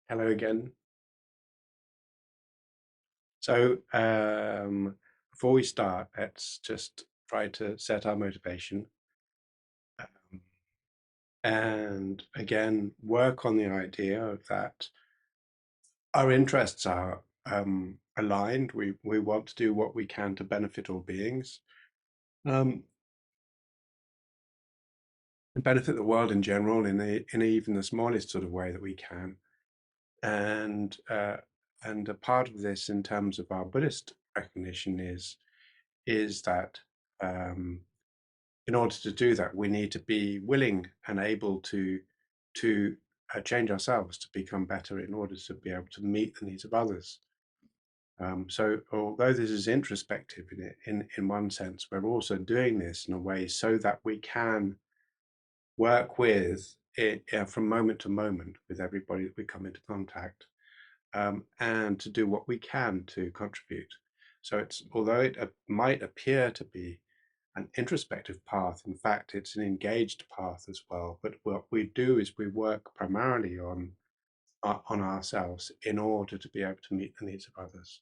Hello again. So, before we start, let's just try to set our motivation, um, and again, work on the idea of that our interests are aligned. We want to do what we can to benefit all beings, um, and benefit the world in general in even the smallest sort of way that we can. And a part of this, in terms of our Buddhist recognition, is that um, in order to do that, we need to be willing and able to change ourselves to become better in order to be able to meet the needs of others. So, although this is introspective in one sense, we're also doing this in a way so that we can work with it from moment to moment with everybody that we come into contact, and to do what we can to contribute. So, although it might appear to be an introspective path. In fact, it's an engaged path as well. But what we do is we work primarily on ourselves in order to be able to meet the needs of others.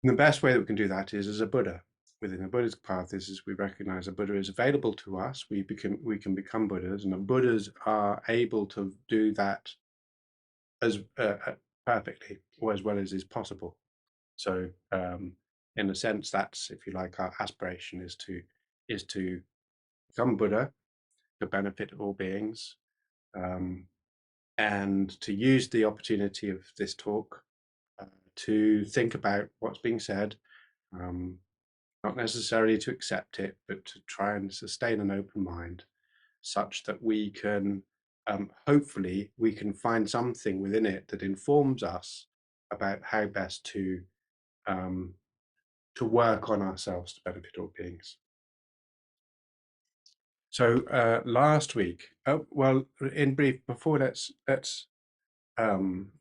And the best way that we can do that is as a Buddha. Within the Buddhist path is we recognize a Buddha is available to us. We can become Buddhas, and the Buddhas are able to do that as perfectly or as well as is possible. So, in a sense, that's, if you like, our aspiration is to become Buddha to benefit all beings, um, and to use the opportunity of this talk uh, to think about what's being said, um, not necessarily to accept it, but to try and sustain an open mind such that we can, hopefully, we can find something within it that informs us about how best um, to work on ourselves to benefit all beings. So last week, oh, well, in brief, before let's um,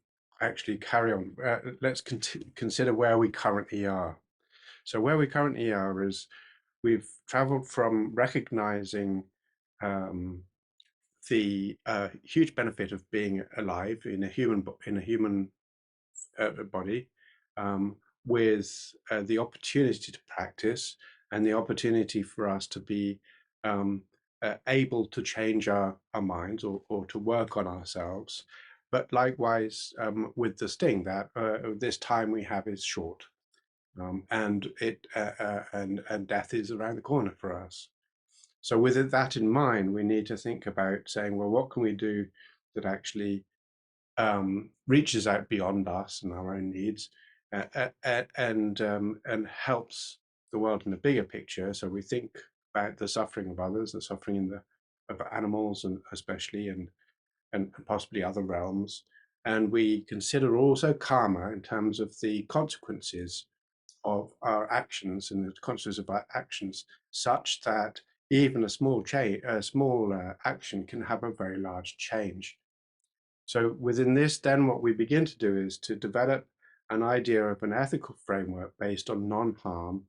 actually carry on. Let's consider where we currently are. So where we currently are is we've traveled from recognizing um, the huge benefit of being alive in a human body, um, with the opportunity to practice and the opportunity for us to be able to change our minds, or to work on ourselves. But likewise, with the sting that this time we have is short, and death is around the corner for us. So with that in mind, we need to think about saying, well, what can we do that actually reaches out beyond us and our own needs, and helps the world in a bigger picture. So we think about the suffering of others, the suffering of animals, and especially, and possibly other realms. And we consider also karma in terms of the consequences of our actions and the consequences of our actions, such that even a small action can have a very large change. So within this, then what we begin to do is to develop an idea of an ethical framework based on non-harm,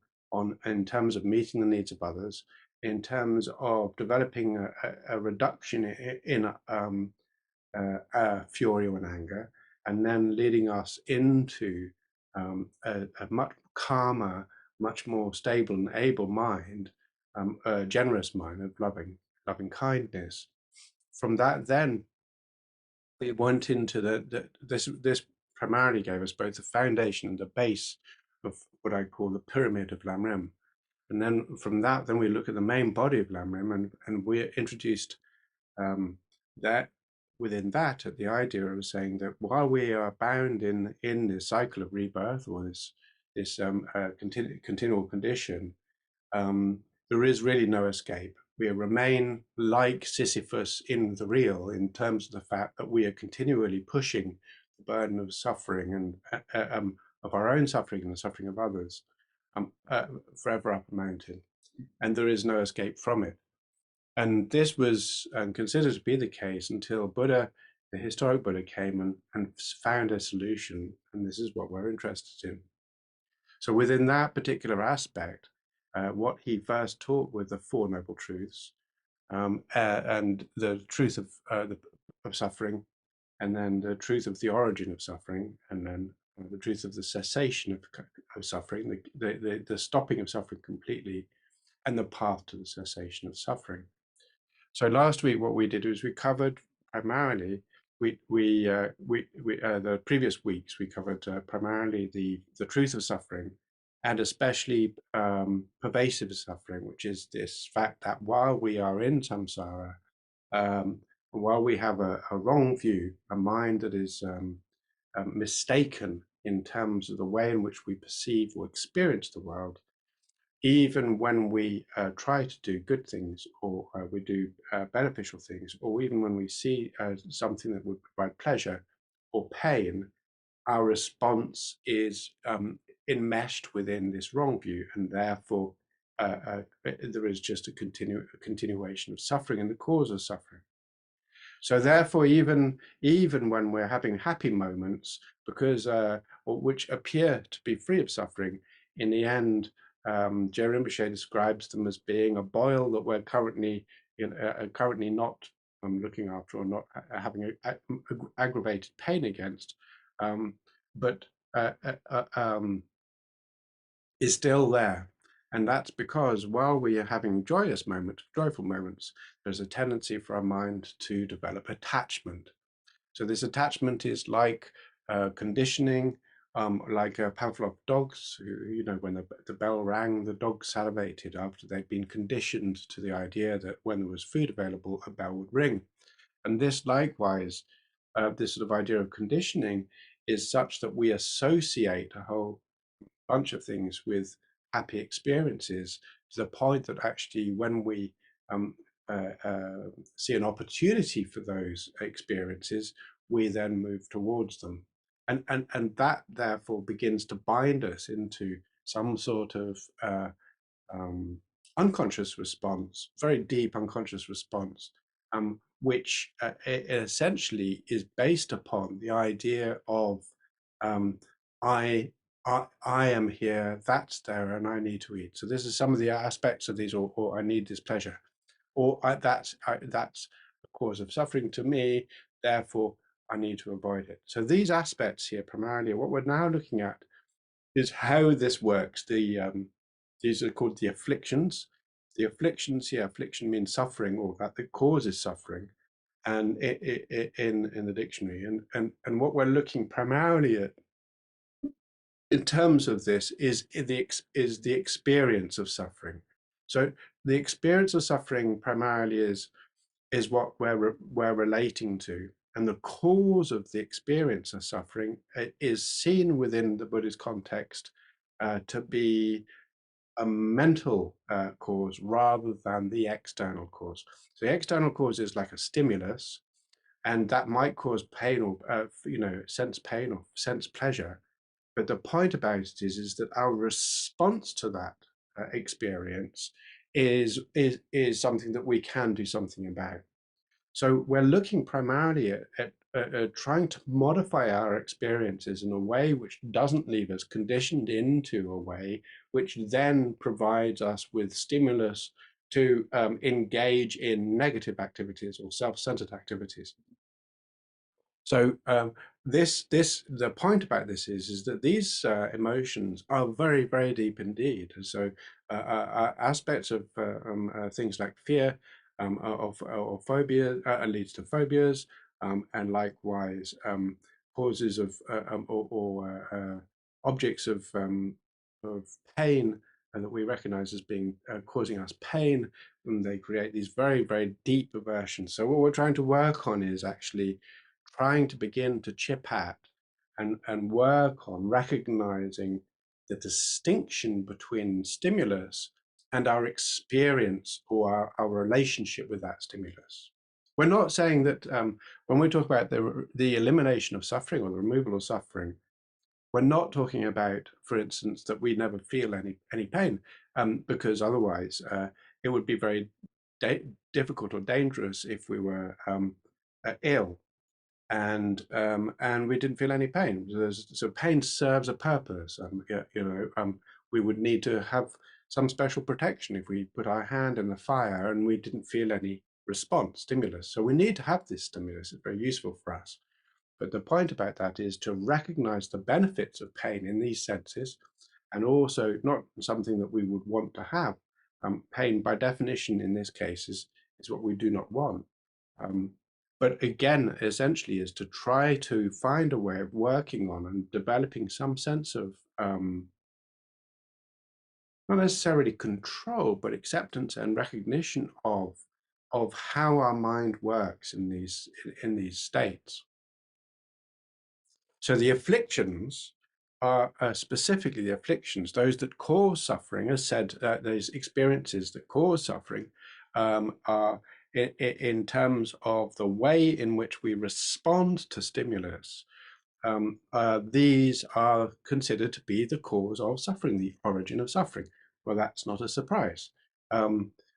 in terms of meeting the needs of others, in terms of developing a reduction in fury and anger, and then leading us into a much calmer, much more stable and able mind, a generous mind of loving kindness. From that, then we went into this primarily gave us both the foundation and the base of what I call the pyramid of Lam Rim. And then from that, then we look at the main body of Lam Rim, and we introduced that within that at the idea of saying that while we are bound in this cycle of rebirth, or this continual condition, there is really no escape. We remain like Sisyphus in the real, in terms of the fact that we are continually pushing the burden of suffering, and of our own suffering and the suffering of others, forever up a mountain, and there is no escape from it. And this was considered to be the case until Buddha, the historic Buddha, came and found a solution, and this is what we're interested in. So within that particular aspect, what he first taught were the Four Noble Truths, and the truth of suffering, and then the truth of the origin of suffering, and then the truth of the cessation of suffering, the stopping of suffering completely, and the path to the cessation of suffering. So last week, what we did was we covered primarily, the previous weeks, we covered primarily the truth of suffering, and especially pervasive suffering, which is this fact that while we are in samsara, while we have a wrong view, a mind that is mistaken in terms of the way in which we perceive or experience the world, even when we try to do good things, or we do beneficial things, or even when we see something that would provide pleasure or pain, our response is enmeshed within this wrong view, and therefore there is just a continuation of suffering and the cause of suffering. So therefore, even when we're having happy moments, because or which appear to be free of suffering, in the end, Je Rinpoche describes them as being a boil that we're currently not looking after, or not having aggravated pain against, but is still there. And that's because while we are having joyous moments, joyful moments, there's a tendency for our mind to develop attachment. So this attachment is like conditioning, like Pavlov dogs, who, when the bell rang, the dog salivated after they'd been conditioned to the idea that when there was food available, a bell would ring. And this likewise, this sort of idea of conditioning is such that we associate a whole bunch of things with happy experiences, to the point that actually when we see an opportunity for those experiences, we then move towards them. And that therefore begins to bind us into some sort of unconscious response, very deep unconscious response, which essentially is based upon the idea of um, I, I am here, that's there, and I need to eat. So this is some of the aspects of these, or I need this pleasure, or that's a cause of suffering to me, therefore I need to avoid it. So these aspects here primarily, what we're now looking at is how this works. These are called the afflictions. The afflictions here, affliction means suffering, or that causes suffering, and in the dictionary. And what we're looking primarily at in terms of this is the experience of suffering. So the experience of suffering primarily is what we're relating to. And the cause of the experience of suffering is seen within the Buddhist context to be a mental cause rather than the external cause. So the external cause is like a stimulus, and that might cause pain, or sense pain or sense pleasure. But the point about it is that our response to that experience is something that we can do something about. So we're looking primarily at trying to modify our experiences in a way which doesn't leave us conditioned into a way which then provides us with stimulus to engage in negative activities or self-centered activities. So the point about this is that these emotions are very, very deep indeed. So aspects of things like fear, or phobia, leads to phobias, and likewise causes of objects of pain that we recognize as being causing us pain, and they create these very, very deep aversions. So what we're trying to work on is actually trying to begin to chip at and work on recognizing the distinction between stimulus and our experience, or our relationship with that stimulus. We're not saying that when we talk about the elimination of suffering or the removal of suffering, we're not talking about, for instance, that we never feel any pain, because otherwise it would be very difficult or dangerous if we were ill and we didn't feel any pain. So pain serves a purpose. We would need to have some special protection if we put our hand in the fire and we didn't feel any response, stimulus. So we need to have this stimulus. It's very useful for us. But the point about that is to recognize the benefits of pain in these senses, and also not something that we would want to have. Pain, by definition, in this case, is what we do not want. Um, but again, essentially, is to try to find a way of working on and developing some sense of not necessarily control, but acceptance and recognition of how our mind works in these states. So the afflictions are specifically the afflictions, those that cause suffering, as said, those experiences that cause suffering are in terms of the way in which we respond to stimulus. These are considered to be the cause of suffering, the origin of suffering. Well, that's not a surprise.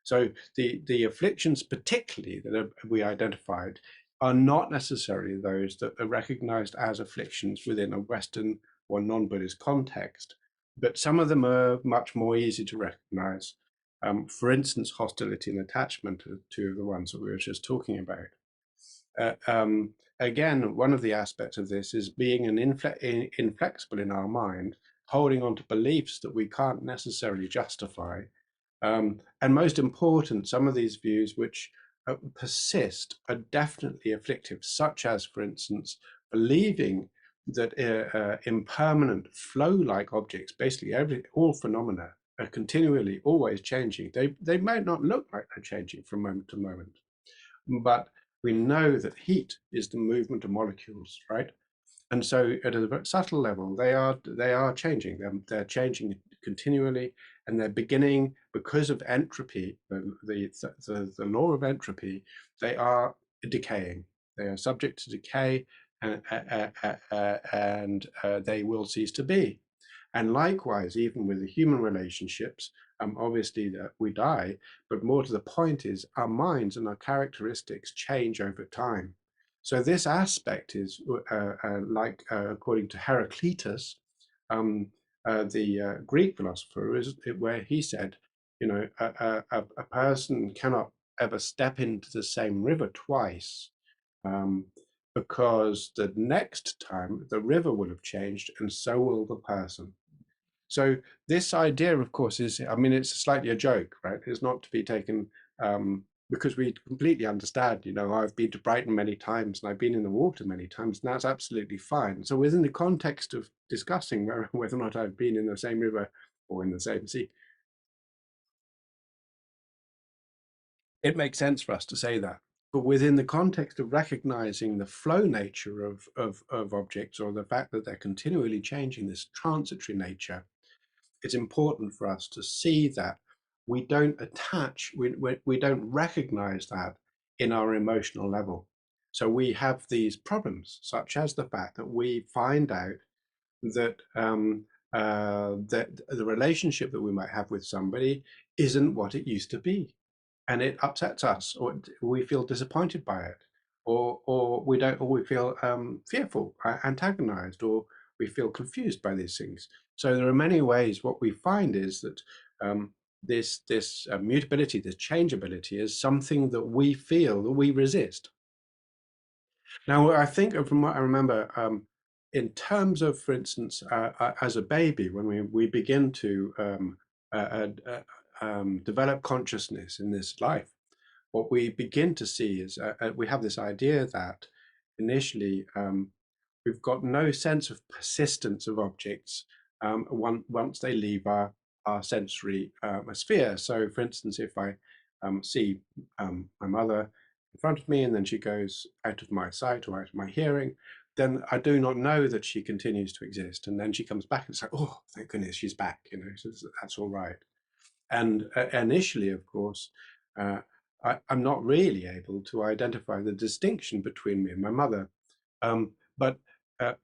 So the afflictions particularly that we identified are not necessarily those that are recognized as afflictions within a Western or non-Buddhist context, but some of them are much more easy to recognize. For instance, hostility and attachment are two of the ones that we were just talking about. Again, one of the aspects of this is being inflexible in our mind, holding on to beliefs that we can't necessarily justify. And most important, some of these views which persist are definitely afflictive, such as, for instance, believing that impermanent flow-like objects, basically all phenomena, are continually always changing. They might not look like they're changing from moment to moment, but we know that heat is the movement of molecules, right? And so at a very subtle level, they are changing. They're changing continually, and they're beginning because of entropy, the law of entropy. They are decaying. They are subject to decay, and they will cease to be. And likewise, even with the human relationships, obviously that we die, but more to the point is our minds and our characteristics change over time. So this aspect is like, according to Heraclitus, the Greek philosopher, is where he said, you know, a person cannot ever step into the same river twice, um, because the next time the river will have changed and so will the person. So this idea, of course, is, I mean, it's slightly a joke, right? It's not to be taken because we completely understand, you know, I've been to Brighton many times and I've been in the water many times, and that's absolutely fine. So within the context of discussing whether or not I've been in the same river or in the same sea, it makes sense for us to say that. But within the context of recognizing the flow nature of objects, or the fact that they're continually changing, this transitory nature, it's important for us to see that we don't attach, we don't recognize that in our emotional level. So we have these problems, such as the fact that we find out that that the relationship that we might have with somebody isn't what it used to be, and it upsets us, or we feel disappointed by it, or we don't, or we feel fearful, antagonized, or we feel confused by these things. So there are many ways. What we find is that this mutability, this changeability, is something that we feel that we resist. Now, I think from what I remember, in terms of, for instance, as a baby, when we begin to develop consciousness in this life, what we begin to see is we have this idea that initially we've got no sense of persistence of objects once they leave our sensory sphere. So, for instance, if I see my mother in front of me and then she goes out of my sight or out of my hearing, then I do not know that she continues to exist. And then she comes back and it's like, oh, thank goodness she's back, you know, so that's all right. And initially, of course, I'm not really able to identify the distinction between me and my mother. But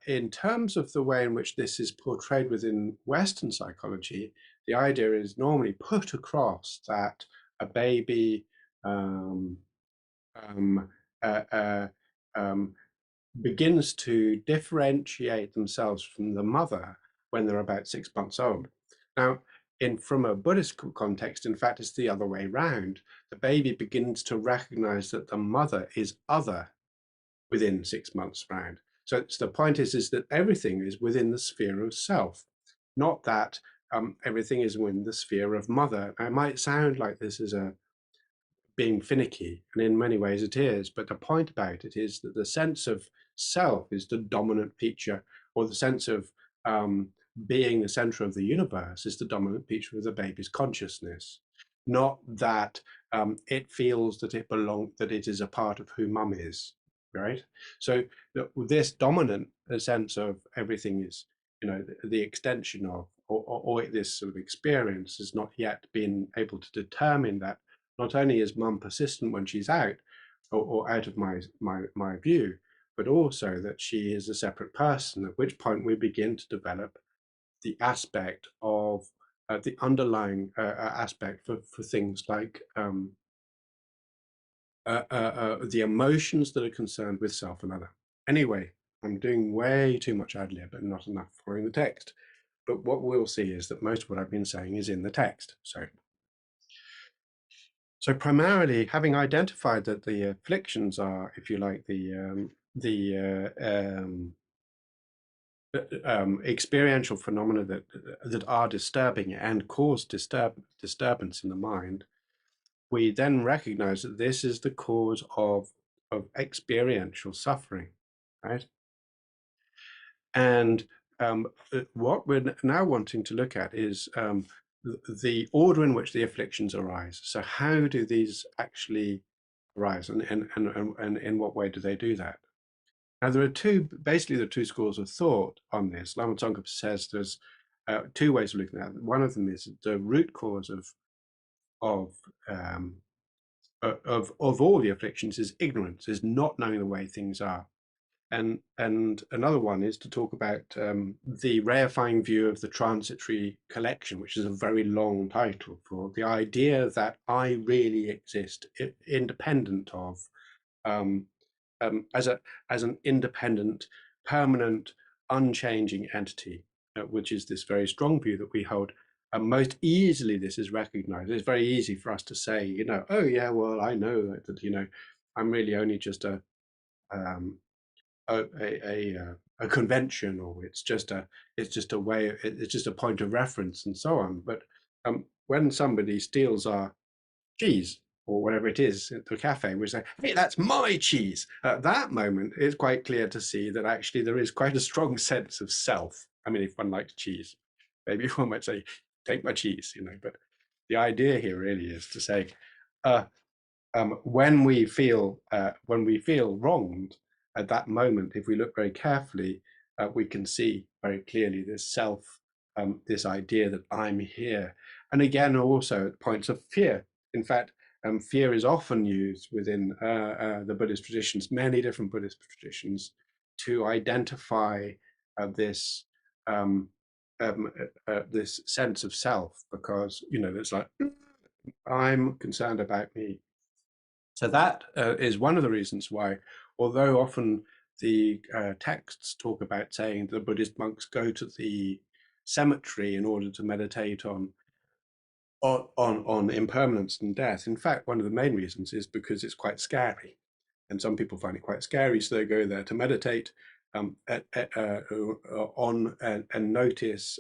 in terms of the way in which this is portrayed within Western psychology, the idea is normally put across that a baby um, um, uh, uh, um, begins to differentiate themselves from the mother when they're about 6 months old. Now, from a Buddhist context, in fact, it's the other way around. The baby begins to recognize that the mother is other within 6 months round. So the point is that everything is within the sphere of self, not that everything is within the sphere of mother. It might sound like this is a being finicky, and in many ways it is, but the point about it is that the sense of self is the dominant feature, or the sense of being the center of the universe is the dominant feature of the baby's consciousness, not that it feels that that it is a part of who mum is, right? So this dominant sense of everything is, the extension of, or this sort of experience has not yet been able to determine that not only is mum persistent when she's out, or out of my view, but also that she is a separate person, at which point we begin to develop the aspect of the underlying aspect for things like the emotions that are concerned with self and other. Anyway, I'm doing way too much ad lib and not enough following the text. But what we'll see is that most of what I've been saying is in the text. So primarily, having identified that the afflictions are, if you like, experiential phenomena that are disturbing and cause disturbance in the mind, we then recognize that this is the cause of experiential suffering, right? And what we're now wanting to look at is the order in which the afflictions arise. So how do these actually arise, and in what way do they do that? Now, there are basically two schools of thought on this. Lama Tsongkhapa says there's two ways of looking at it. One of them is the root cause of all the afflictions is ignorance, is not knowing the way things are. And another one is to talk about the reifying view of the transitory collection, which is a very long title for the idea that I really exist independent of, as an independent, permanent, unchanging entity, which is this very strong view that we hold. Most easily, this is recognized. It's very easy for us to say, oh yeah, well, I know that, I'm really only just um, a convention, or it's just a way, it's just a point of reference and so on. But when somebody steals our cheese or whatever it is at the cafe, we say, hey, that's my cheese. At that moment, it's quite clear to see that actually there is quite a strong sense of self. I mean, if one likes cheese, maybe one might say, take my cheese, but the idea here really is to say, when we feel wronged at that moment, if we look very carefully, we can see very clearly this self, this idea that I'm here. And again, also at points of fear. In fact, fear is often used within the Buddhist traditions, many different Buddhist traditions, to identify this this sense of self, because it's like, I'm concerned about me. So that is one of the reasons why, although often the texts talk about saying the Buddhist monks go to the cemetery in order to meditate on impermanence and death. In fact, one of the main reasons is because it's quite scary, and some people find it quite scary, so they go there to meditate on and notice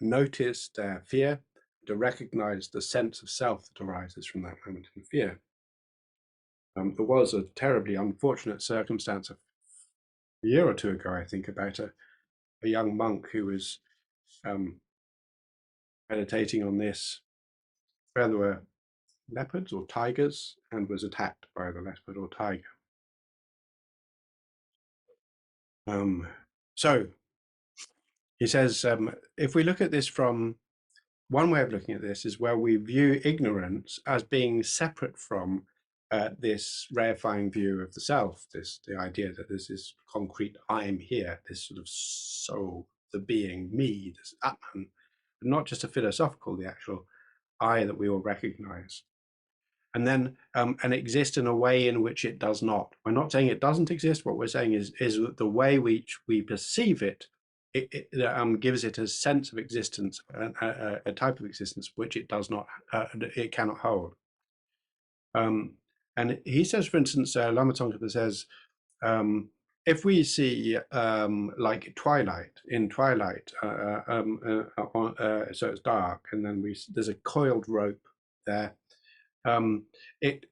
notice their fear, to recognize the sense of self that arises from that moment in fear. There was a terribly unfortunate circumstance a year or two ago, I think, about a young monk who was meditating on this, where there were leopards or tigers, and was attacked by the leopard or tiger. So he says, if we look at this from one way of looking at this is where we view ignorance as being separate from this reifying view of the self, the idea that there's this concrete I am here, this sort of soul, the being, me, this Atman, not just a philosophical, the actual I that we all recognize. And then and exist in a way in which it does not. We're not saying it doesn't exist. What we're saying is that the way which we perceive it, gives it a sense of existence, a type of existence which it does not, it cannot hold. And he says, for instance, Lama Tsongkhapa says, if we see like twilight in twilight, so it's dark, and then there's a coiled rope there. Um, it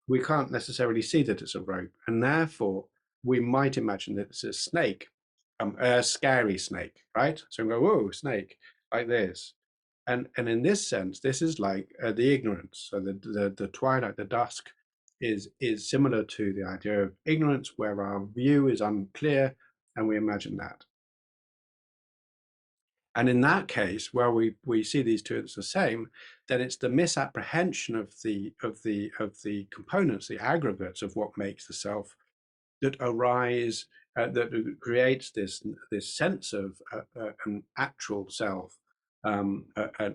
we can't necessarily see that it's a rope, and therefore we might imagine that it's a snake, a scary snake, right? So we go, whoa, snake, like this. And in this sense, this is like the ignorance. So the twilight, the dusk, is similar to the idea of ignorance, where our view is unclear, and we imagine that. And in that case, where we see these two as the same, then it's the misapprehension of the components, the aggregates of what makes the self, that arise, that creates this sense of an actual self, an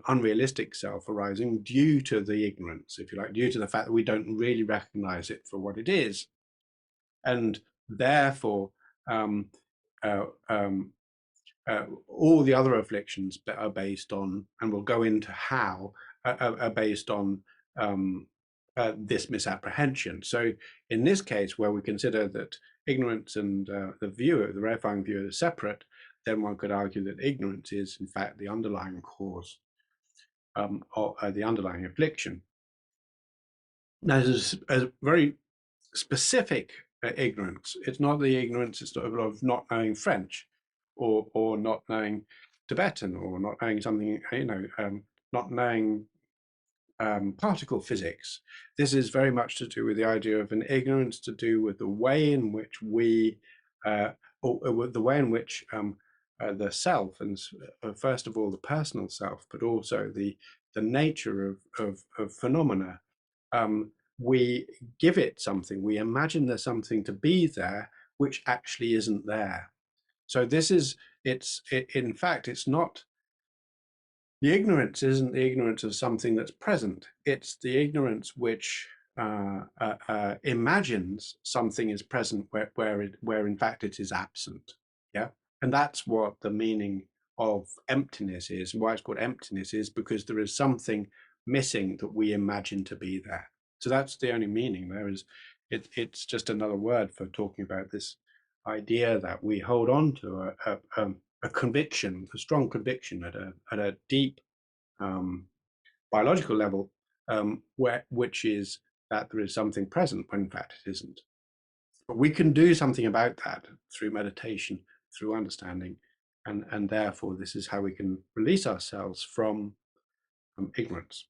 unrealistic self arising due to the ignorance, if you like, due to the fact that we don't really recognize it for what it is, and therefore um, uh, um, all the other afflictions that are based on, and we'll go into how, are based on this misapprehension. So in this case, where we consider that ignorance and the viewer, the verifying viewer, is separate, then one could argue that ignorance is in fact the underlying cause, or the underlying affliction. Now, there's a very specific ignorance. It's not the ignorance of not knowing French, or not knowing Tibetan, or not knowing something, not knowing particle physics. This is very much to do with the idea of an ignorance to do with the way in which we, or the way in which the self, and first of all the personal self, but also the nature of phenomena, we give it something, we imagine there's something to be there which actually isn't there. So this is, in fact, it's not, the ignorance isn't the ignorance of something that's present. It's the ignorance which imagines something is present where in fact it is absent. Yeah, and that's what the meaning of emptiness is. Why it's called emptiness is because there is something missing that we imagine to be there. So that's the only meaning. There is, it's just another word for talking about this idea that we hold on to a conviction, a strong conviction at a deep biological level, which is that there is something present when in fact it isn't. But we can do something about that through meditation, through understanding, and therefore this is how we can release ourselves from ignorance.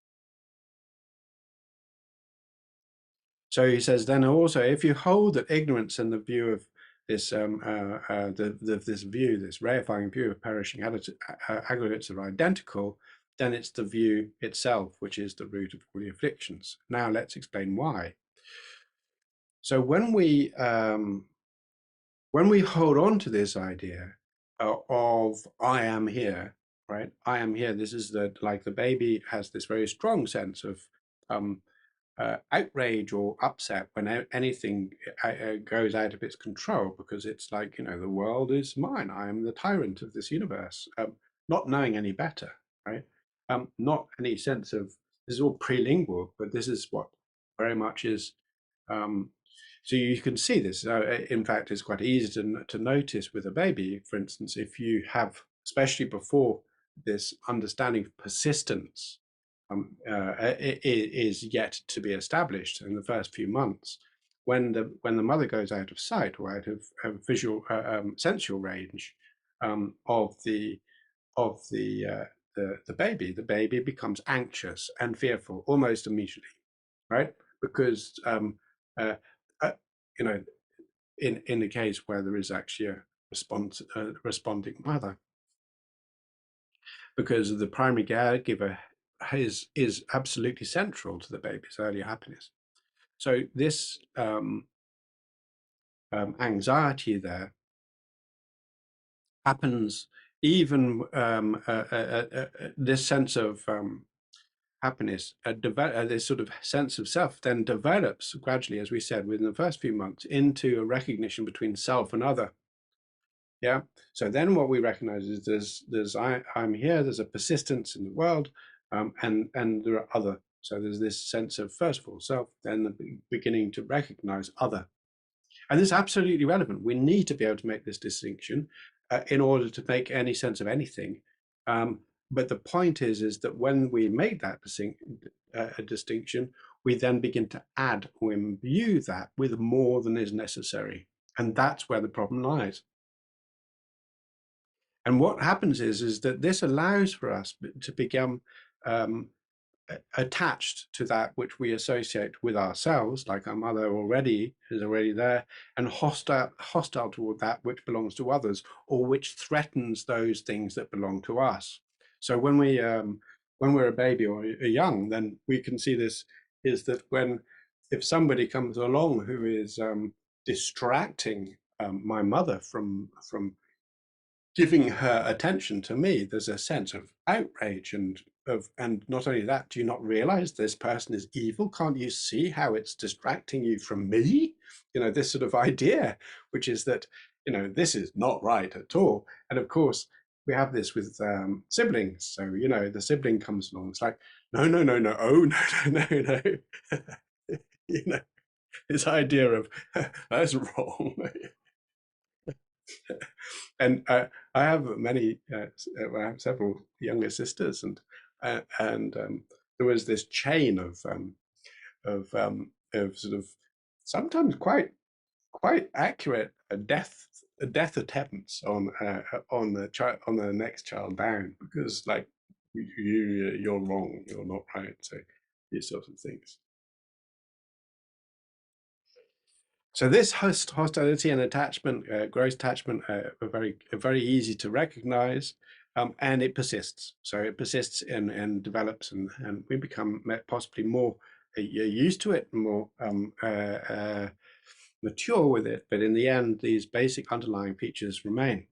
So he says, then also, if you hold that ignorance and the view of this, this view, this reifying view of perishing aggregates are identical, then it's the view itself which is the root of all the afflictions. Now let's explain why. So when we hold on to this idea of I am here, right? I am here. This is like the baby has this very strong sense of outrage or upset when anything goes out of its control, because it's like, the world is mine. I am the tyrant of this universe, not knowing any better, right? Not any sense of, this is all prelingual, but this is what very much is. So you can see this. In fact, it's quite easy to notice with a baby, for instance, if you have, especially before this understanding of persistence is yet to be established in the first few months, when the mother goes out of sight or out of visual sensual range of the the baby becomes anxious and fearful almost immediately, right? Because uh, uh, you know, in the case where there is actually a responding mother, because the primary caregiver is absolutely central to the baby's early happiness. So this anxiety there happens even this sense of happiness, this sort of sense of self then develops gradually, as we said, within the first few months, into a recognition between self and other. Yeah. So then what we recognize is I'm here, there's a persistence in the world, and there are other. So there's this sense of, first of all, self, then the beginning to recognize other. And this is absolutely relevant. We need to be able to make this distinction in order to make any sense of anything. But the point is that when we make that distinction, we then begin to add or imbue that with more than is necessary. And that's where the problem lies. And what happens is that this allows for us to become um, attached to that which we associate with ourselves, like our mother already is already there, and hostile toward that which belongs to others, or which threatens those things that belong to us. So when we're a baby or a young, then we can see this is that when if somebody comes along who is distracting my mother from giving her attention to me, there's a sense of outrage and not only that, do you not realize this person is evil? Can't you see how it's distracting you from me? You know, this sort of idea, which is that, you know, this is not right at all. And of course, we have this with siblings. So, you know, the sibling comes along, it's like, no, no, no, no, oh, no, no, no, no. You know, this idea of that's wrong. And I have I have several younger sisters, and there was this chain of sort of sometimes quite accurate death attempts on the child on the next child down because like you're wrong, you're not right, so these sorts of things. So this hostility and attachment, gross attachment, are very easy to recognize, and it persists. So it persists and develops, and we become possibly more used to it, more mature with it. But in the end, these basic underlying features remain.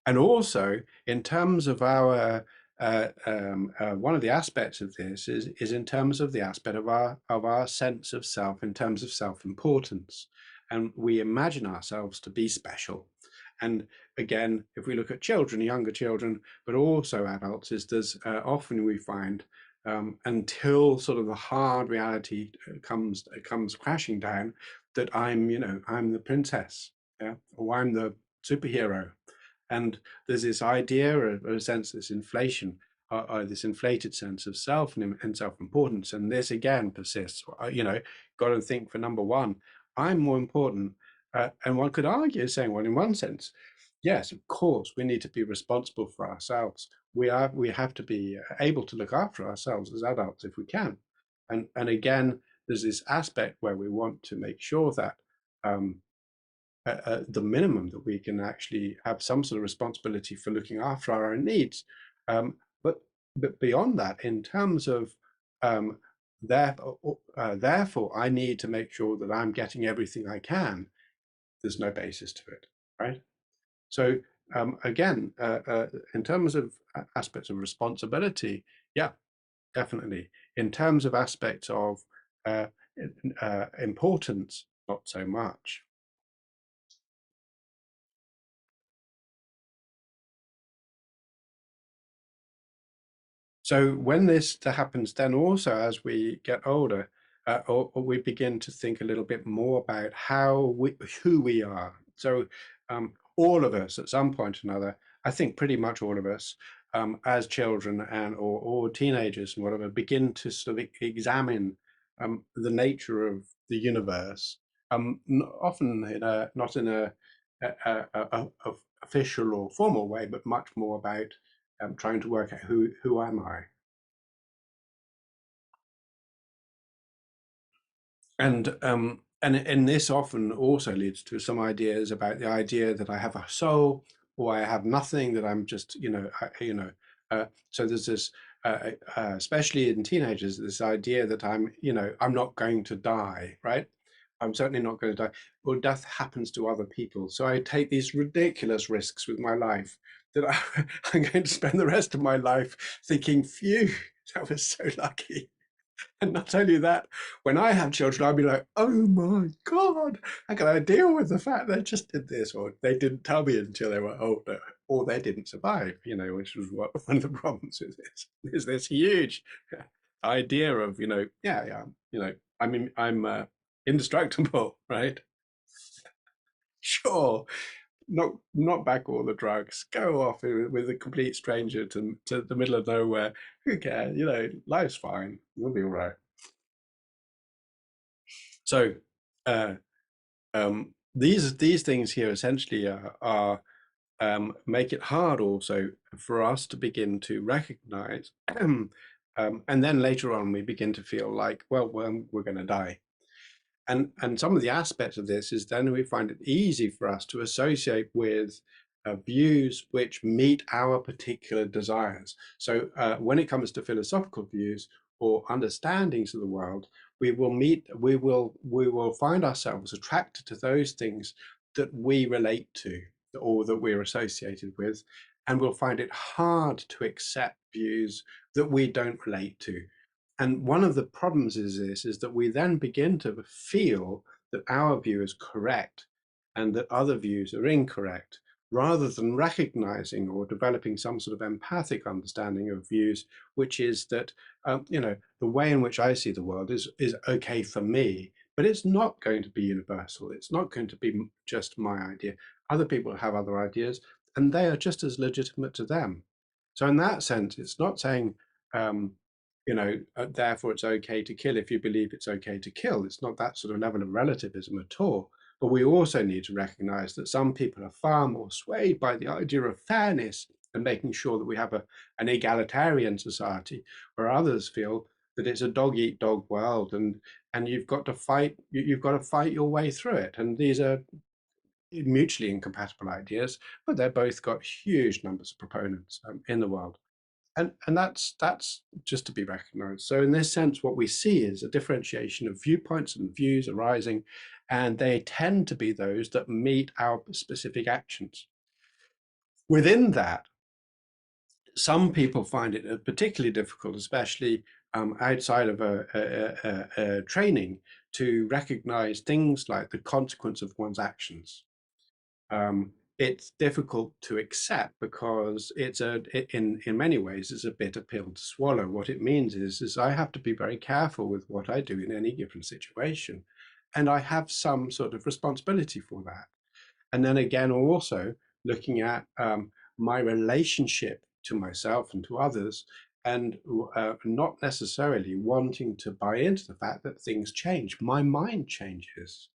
And also, in terms of our one of the aspects of this is in terms of the aspect of our sense of self, in terms of self-importance, and we imagine ourselves to be special. And again, if we look at children, younger children, but also adults, is there's often we find until sort of the hard reality comes crashing down, that I'm the princess, yeah, or I'm the superhero. And there's this idea of a sense, this inflation, this inflated sense of self and self-importance. And this again persists. Got to think for number one, I'm more important. And one could argue saying, well, in one sense, yes, of course, we need to be responsible for ourselves. We have to be able to look after ourselves as adults if we can. And again, there's this aspect where we want to make sure that the minimum that we can actually have some sort of responsibility for looking after our own needs. Um, but beyond that, in terms of um, therefore, I need to make sure that I'm getting everything I can. There's no basis to it, right? So again, in terms of aspects of responsibility, yeah, definitely. In terms of aspects of uh, importance, not so much. So when this happens, then also as we get older, or we begin to think a little bit more about who we are. So all of us, at some point or another, I think pretty much all of us, as children or teenagers and whatever, begin to sort of examine the nature of the universe, often not in a official or formal way, but much more about trying to work out who am I. And this often also leads to some ideas about the idea that I have a soul or I have nothing, that I'm just so there's this especially in teenagers, this idea that I'm not going to die, right? I'm certainly not going to die. Well, death happens to other people, so I take these ridiculous risks with my life that I'm going to spend the rest of my life thinking, phew, that was so lucky. And not only that, when I have children, I'll be like, oh my God, how can I deal with the fact they just did this, or they didn't tell me until they were older, or they didn't survive, which was one of the problems with this, is this huge idea of, yeah, yeah, I mean, indestructible, right? Sure, not back all the drugs. Go off with a complete stranger to the middle of nowhere. Who cares? You know, life's fine. We'll be all right. So, uh, these things here essentially are make it hard also for us to begin to recognize, and then later on we begin to feel like, well, we're going to die. And some of the aspects of this is then we find it easy for us to associate with views which meet our particular desires. So when it comes to philosophical views or understandings of the world, we will find ourselves attracted to those things that we relate to or that we're associated with, and we'll find it hard to accept views that we don't relate to. And one of the problems is that we then begin to feel that our view is correct and that other views are incorrect, rather than recognizing or developing some sort of empathic understanding of views, which is that, the way in which I see the world is okay for me, but it's not going to be universal. It's not going to be just my idea. Other people have other ideas, and they are just as legitimate to them. So in that sense, it's not saying, um, therefore it's okay to kill if you believe it's okay to kill. It's not that sort of level of relativism at all. But we also need to recognize that some people are far more swayed by the idea of fairness and making sure that we have an egalitarian society, where others feel that it's a dog eat dog world, and you've got to fight, you've got to fight your way through it. And these are mutually incompatible ideas, but they've both got huge numbers of proponents in the world. And that's just to be recognized. So in this sense, what we see is a differentiation of viewpoints and views arising, and they tend to be those that meet our specific actions. Within that, some people find it particularly difficult, especially outside of a training, to recognize things like the consequence of one's actions. It's difficult to accept because in many ways it's a bitter pill to swallow. What it means is I have to be very careful with what I do in any given situation, and I have some sort of responsibility for that. And then again, also looking at my relationship to myself and to others, and not necessarily wanting to buy into the fact that things change. My mind changes.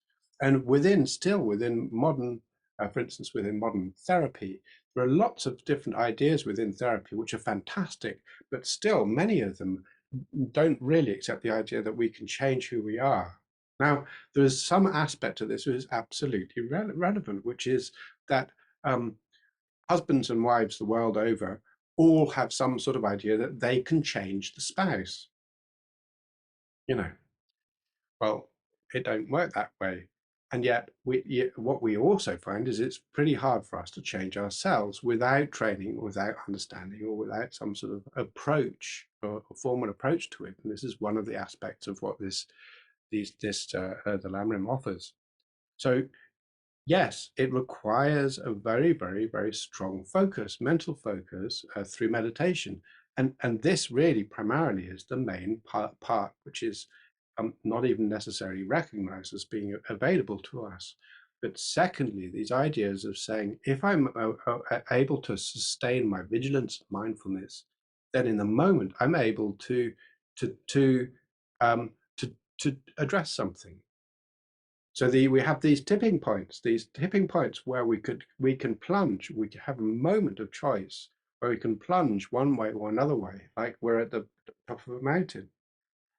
And still within modern, for instance, within modern therapy, there are lots of different ideas within therapy which are fantastic, but still many of them don't really accept the idea that we can change who we are. Now, there is some aspect of this which is absolutely relevant, which is that um, husbands and wives the world over all have some sort of idea that they can change the spouse. You know, well, it don't work that way. And yet, what we also find is it's pretty hard for us to change ourselves without training, without understanding, or without some sort of approach or formal approach to it. And this is one of the aspects of what the Lamrim offers. So yes, it requires a very, very, very strong focus, mental focus through meditation. And this really primarily is the main part which is not even necessarily recognized as being available to us. But secondly, these ideas of saying, if I'm able to sustain my vigilance, mindfulness, then in the moment I'm able to to um, to to address something. So we have these tipping points where we can plunge. We have a moment of choice where we can plunge one way or another way, like we're at the top of a mountain.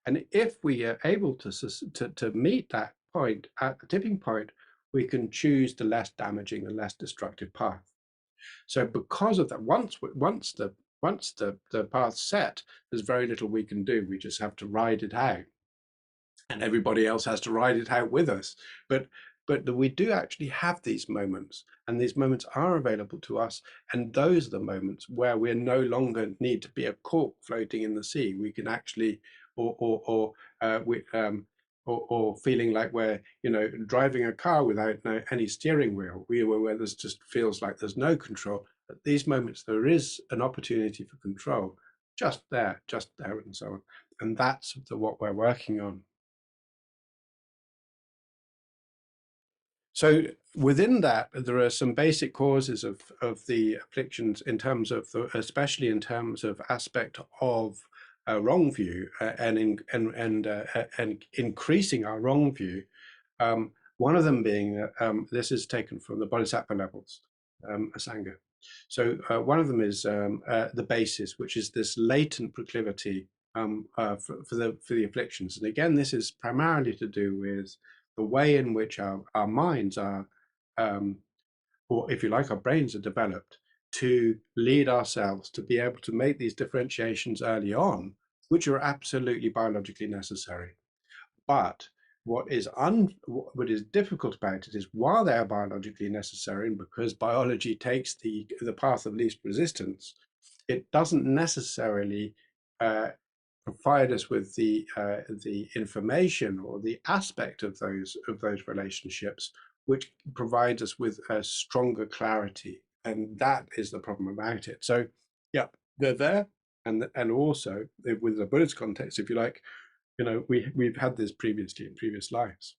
And if we are able to meet that point at the tipping point, we can choose the less damaging and less destructive path. So because of that, once the path's set, there's very little we can do. We just have to ride it out, and everybody else has to ride it out with us. But we do actually have these moments, and these moments are available to us. And those are the moments where we no longer need to be a cork floating in the sea. We can actually, or we, or feeling like we're driving a car without any steering wheel, where there's just feels like there's no control. At these moments, there is an opportunity for control, just there, and so on. And that's what we're working on. So within that, there are some basic causes of the afflictions in terms of, especially in terms of aspect of wrong view and increasing our wrong view. One of them being this is taken from the Bodhisattva levels, Asanga. So one of them is the basis, which is this latent proclivity for the afflictions. And again, this is primarily to do with the way in which our minds are, or if you like, our brains are developed to lead ourselves to be able to make these differentiations early on, which are absolutely biologically necessary. But what is difficult about it is, while they are biologically necessary, and because biology takes the path of least resistance, it doesn't necessarily provide us with the information or the aspect of those relationships which provides us with a stronger clarity, and that is the problem about it. So, yeah, they're there, and also with the Buddhist context, if you like, we've had this previously in previous lives.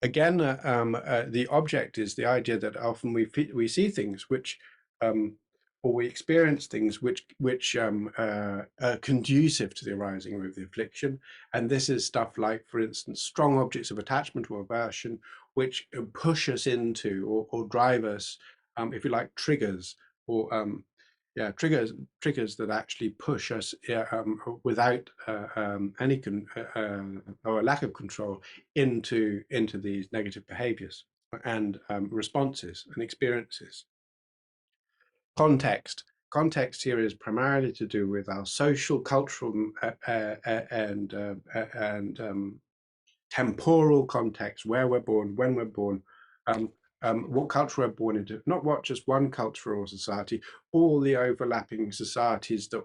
Again, the object is the idea that often we see things which, or we experience things which are conducive to the arising of the affliction, and this is stuff like, for instance, strong objects of attachment or aversion, which push us into or drive us, if you like, triggers or triggers that actually push us without any or a lack of control into these negative behaviors and responses and experiences. Context here is primarily to do with our social, cultural, and temporal context, where we're born, when we're born, what culture we're born into, not what just one culture or society, all the overlapping societies that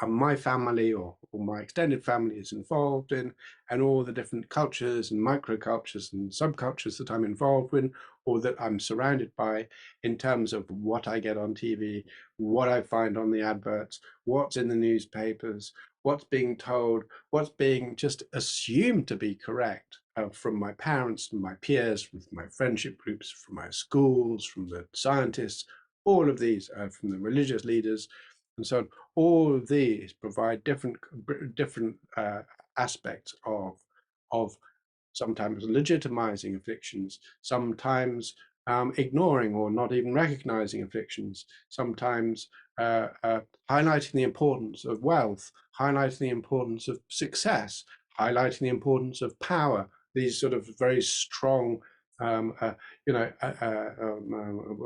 my family or my extended family is involved in, and all the different cultures and microcultures and subcultures that I'm involved in or that I'm surrounded by, in terms of what I get on TV, what I find on the adverts, what's in the newspapers, what's being told, what's being just assumed to be correct from my parents, from my peers, from my friendship groups, from my schools, from the scientists, all of these, from the religious leaders, and so on. All of these provide different aspects of sometimes legitimizing afflictions, sometimes ignoring or not even recognizing afflictions, sometimes highlighting the importance of wealth, highlighting the importance of success, highlighting the importance of power, these sort of very strong, what's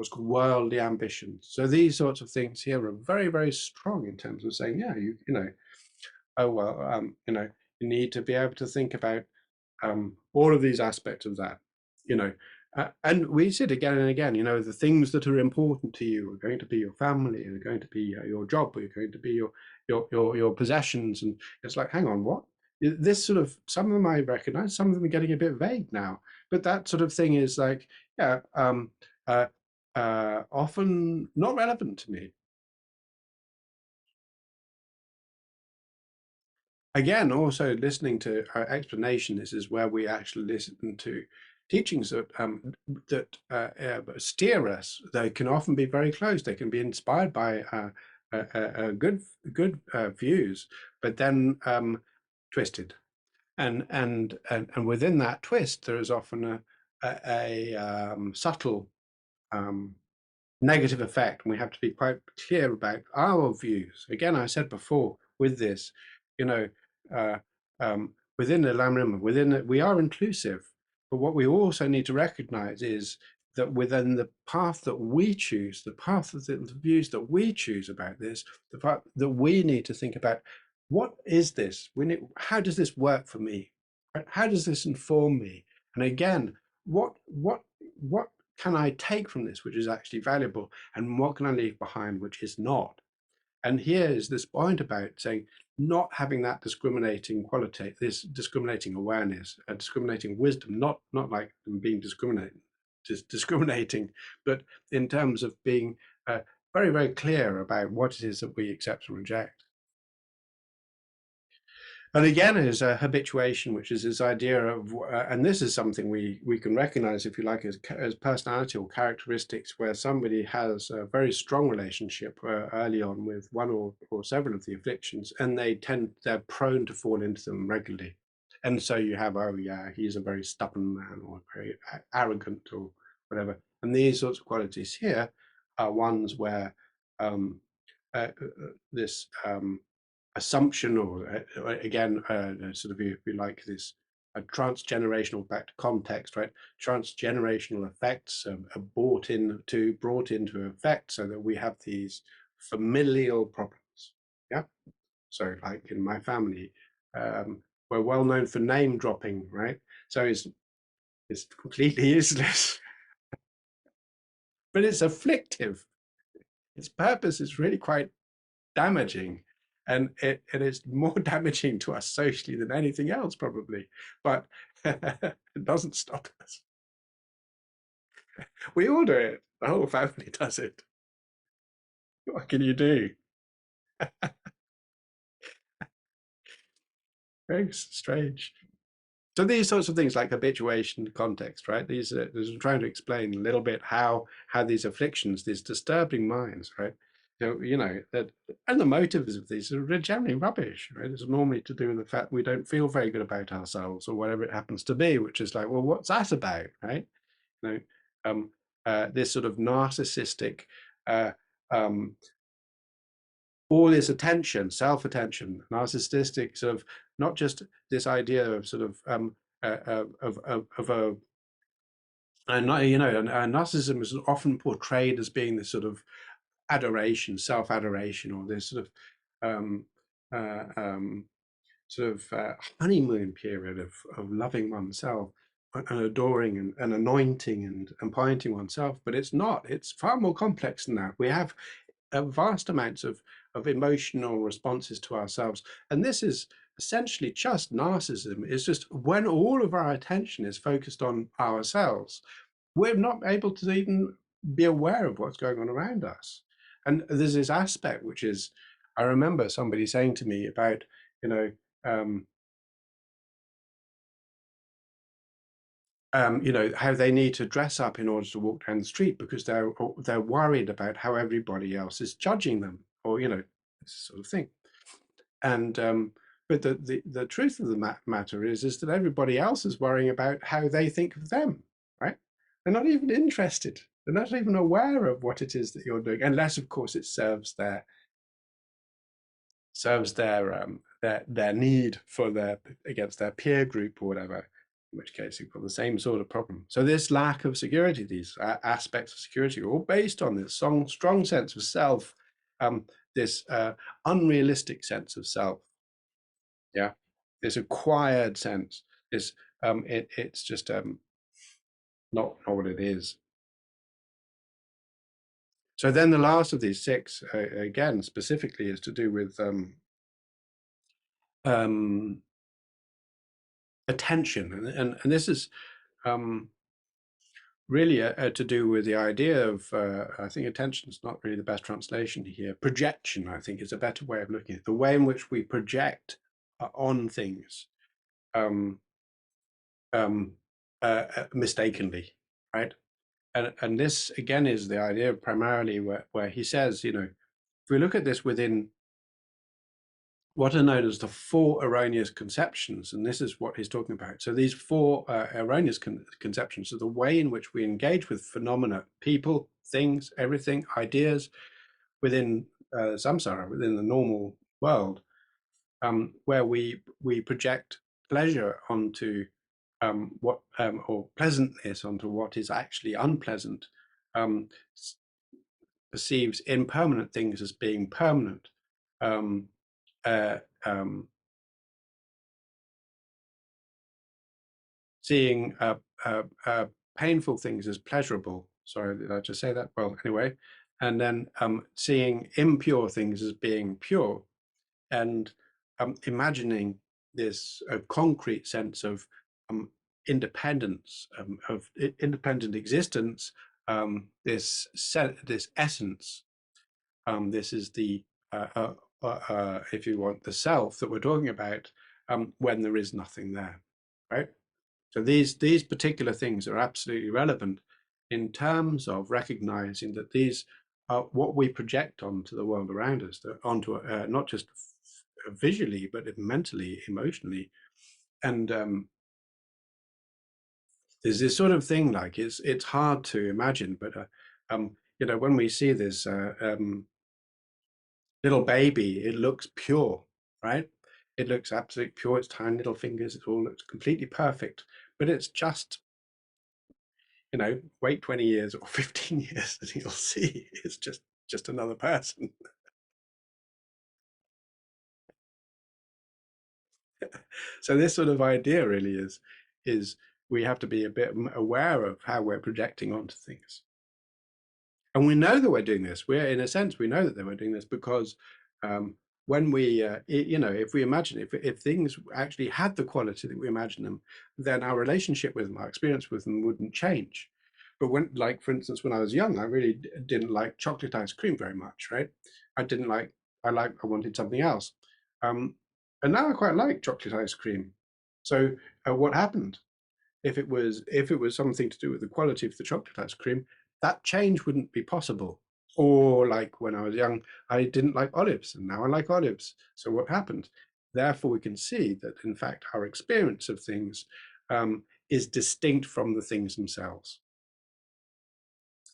called worldly ambitions. So these sorts of things here are very, very strong in terms of saying, yeah, oh, well, you need to be able to think about all of these aspects of that, and we see it again and again. The things that are important to you are going to be your family, are going to be your job, are going to be your possessions, and it's like, hang on, what? This sort of, some of them I recognize, some of them are getting a bit vague now, but that sort of thing is like, yeah, often not relevant to me. Again, also listening to our explanation, this is where we actually listen to teachings that steer us. They can often be very close. They can be inspired by good views, but then twisted. And within that twist, there is often a subtle negative effect, and we have to be quite clear about our views. Again, I said before with this, you know, uh, within the Lam Rim, we are inclusive, but what we also need to recognize is that within the path that we choose, the path of the views that we choose about this, the part that we need to think about, what is this? How does this work for me? How does this inform me? And again, what can I take from this which is actually valuable, and what can I leave behind which is not? And here is this point about saying, not having that discriminating quality, this discriminating awareness, a discriminating wisdom, not like being discriminating, but in terms of being very, very clear about what it is that we accept and reject. And again, is a habituation, which is this idea of, and this is something we can recognize, if you like, as personality or characteristics, where somebody has a very strong relationship early on with one or several of the afflictions, and they're prone to fall into them regularly. And so you have, oh yeah, he's a very stubborn man, or very arrogant, or whatever. And these sorts of qualities here are ones where this assumption, or again, sort of, if you like, this transgenerational, back to context, right? Transgenerational effects are brought into effect, so that we have these familial problems. Yeah. So, like in my family, we're well known for name dropping, right? So it's completely useless, but it's afflictive. Its purpose is really quite damaging, and it is more damaging to us socially than anything else, probably, but it doesn't stop us. We all do it. The whole family does it. What can you do? Very strange. So these sorts of things, like habituation, context, right? These are trying to explain a little bit how these afflictions, these disturbing minds, right? So, that, and the motives of these are generally rubbish, right? It's normally to do with the fact we don't feel very good about ourselves, or whatever it happens to be, which is like, well, what's that about, right? You know, this sort of narcissistic, uh, um, all this attention, self-attention, narcissistic, sort of, not just this idea of sort of of a, and narcissism is often portrayed as being this sort of adoration, self-adoration, or this um, uh, um, sort of honeymoon period of loving oneself and adoring and anointing and pointing oneself. But it's not. It's far more complex than that. We have vast amounts of emotional responses to ourselves. And this is essentially just narcissism. It's just when all of our attention is focused on ourselves, we're not able to even be aware of what's going on around us. And there's this aspect, which is, I remember somebody saying to me about, you know, um, how they need to dress up in order to walk down the street because they're worried about how everybody else is judging them, or this sort of thing. And but the truth of the matter is that everybody else is worrying about how they think of them, right? They're not even interested. They're not even aware of what it is that you're doing, unless, of course, it serves their need for against their peer group or whatever, in which case you've got the same sort of problem. So this lack of security, these aspects of security, are all based on this strong sense of self, this unrealistic sense of self. Yeah, this acquired sense. This it's just not what it is. So then the last of these six, again, specifically, is to do with um, attention, and this is really to do with the idea of, I think attention is not really the best translation here. Projection, I think, is a better way of looking at it. The way in which we project on things um, mistakenly, right? And this, again, is the idea primarily where he says, if we look at this within what are known as the four erroneous conceptions, and this is what he's talking about. So these four erroneous conceptions are the way in which we engage with phenomena, people, things, everything, ideas within samsara, within the normal world, where we project pleasure onto what or pleasantness onto what is actually unpleasant, um, perceives impermanent things as being permanent. Um, uh, um, Seeing painful things as pleasurable. Sorry, did I just say that? Well, anyway, and then seeing impure things as being pure, and imagining this concrete sense of independence, of independent existence, this essence. This is the, if you want, the self that we're talking about. when there is nothing there, right? So these particular things are absolutely relevant in terms of recognizing that these are what we project onto the world around us, onto not just visually, but mentally, emotionally. And there's this sort of thing, like it's hard to imagine, but when we see this little baby, it looks pure, right? It looks absolutely pure. It's tiny little fingers. It all looks completely perfect, but it's just, wait 20 years or 15 years and you'll see it's just another person. So this sort of idea really is we have to be a bit aware of how we're projecting onto things. And we know that we're doing this. In a sense, we know that we're doing this because when we, if we imagine, if things actually had the quality that we imagine them, then our relationship with them, our experience with them wouldn't change. But like, for instance, when I was young, I really didn't like chocolate ice cream very much, right? I didn't like, I wanted something else. And now I quite like chocolate ice cream. So what happened? If it was something to do with the quality of the chocolate ice cream, that change wouldn't be possible. Or like when I was young, I didn't like olives, and now I like olives. So what happened? Therefore, we can see that in fact our experience of things is distinct from the things themselves.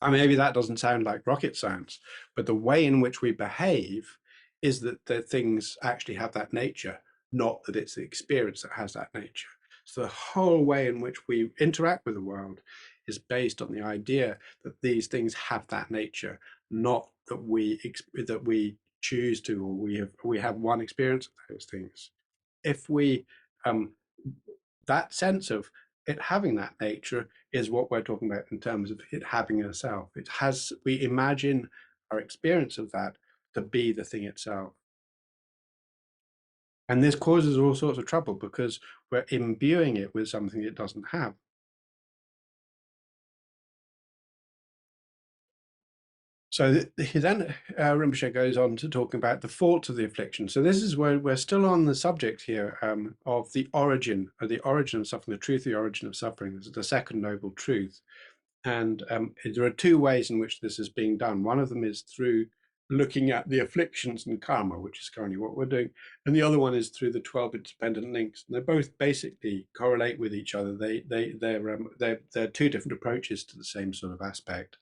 I mean, maybe that doesn't sound like rocket science, but the way in which we behave is that the things actually have that nature, not that it's the experience that has that nature. So the whole way in which we interact with the world is based on the idea that these things have that nature, not that we choose to, or we have one experience of those things. If we that sense of it having that nature is what we're talking about in terms of it having a self. We imagine our experience of that to be the thing itself. And this causes all sorts of trouble because we're imbuing it with something it doesn't have. So then Rinpoche goes on to talk about the faults of the affliction. So this is where we're still on the subject here of the origin of suffering, the truth of the origin of suffering. This is the second noble truth. And there are two ways in which this is being done. One of them is through looking at the afflictions and karma, which is currently what we're doing. And the other one is through the 12 independent links. And they both basically correlate with each other. They're two different approaches to the same sort of aspect.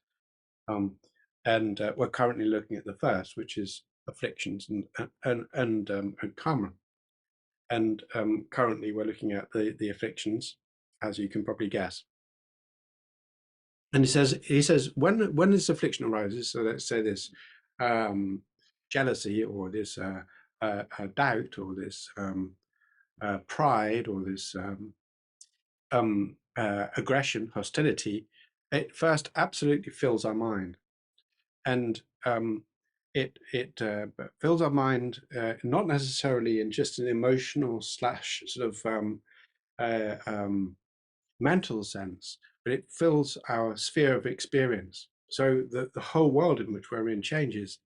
And we're currently looking at the first, which is afflictions and karma. And currently we're looking at the afflictions, as you can probably guess. And he says when this affliction arises, so let's say this jealousy or this doubt or this pride or this aggression, hostility, it first absolutely fills our mind. And it fills our mind not necessarily in just an emotional / sort of mental sense, but it fills our sphere of experience. So the whole world in which we're in changes.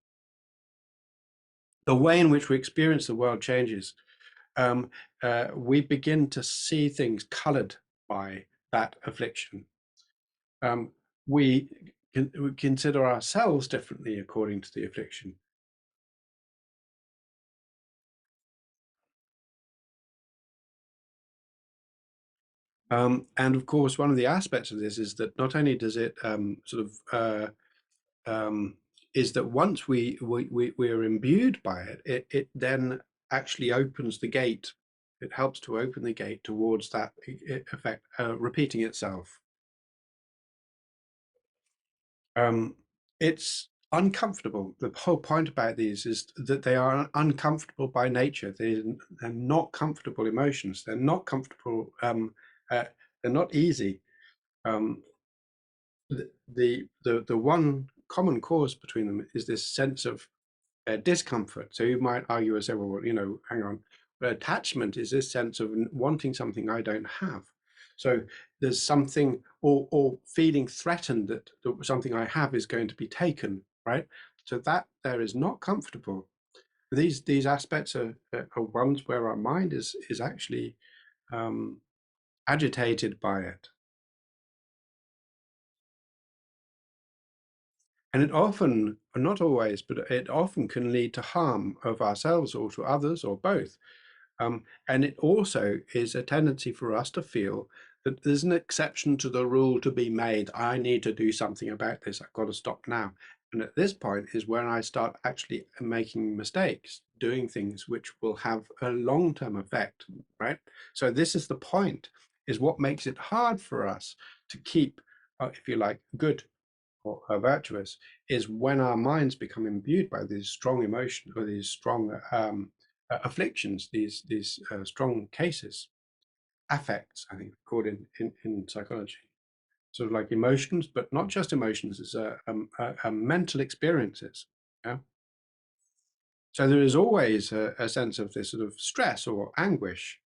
The way in which we experience the world changes. We begin to see things colored by that affliction. We consider ourselves differently according to the affliction. And of course, one of the aspects of this is that not only does it is that once we are imbued by it, it then actually opens the gate. It helps to open the gate towards that effect repeating itself. It's uncomfortable. The whole point about these is that they are uncomfortable by nature. They're not comfortable emotions. They're not comfortable. They're not easy. Um, the one common cause between them is this sense of discomfort. So you might argue and say, well, hang on. But attachment is this sense of wanting something I don't have. So there's something, or feeling threatened that something I have is going to be taken, right? So that there is not comfortable. these aspects are ones where our mind is actually um, agitated by it. And it often, not always, but it often can lead to harm of ourselves or to others or both. And it also is a tendency for us to feel that there's an exception to the rule to be made. I need to do something about this. I've got to stop now. And at this point is when I start actually making mistakes, doing things which will have a long-term effect, right? So this is the point, is what makes it hard for us to keep, if you like, good or virtuous, is when our minds become imbued by these strong emotions or these strong afflictions, these strong cases, affects, I think, called in psychology. Sort of like emotions, but not just emotions, it's a mental experiences. Yeah. So there is always a sense of this sort of stress or anguish.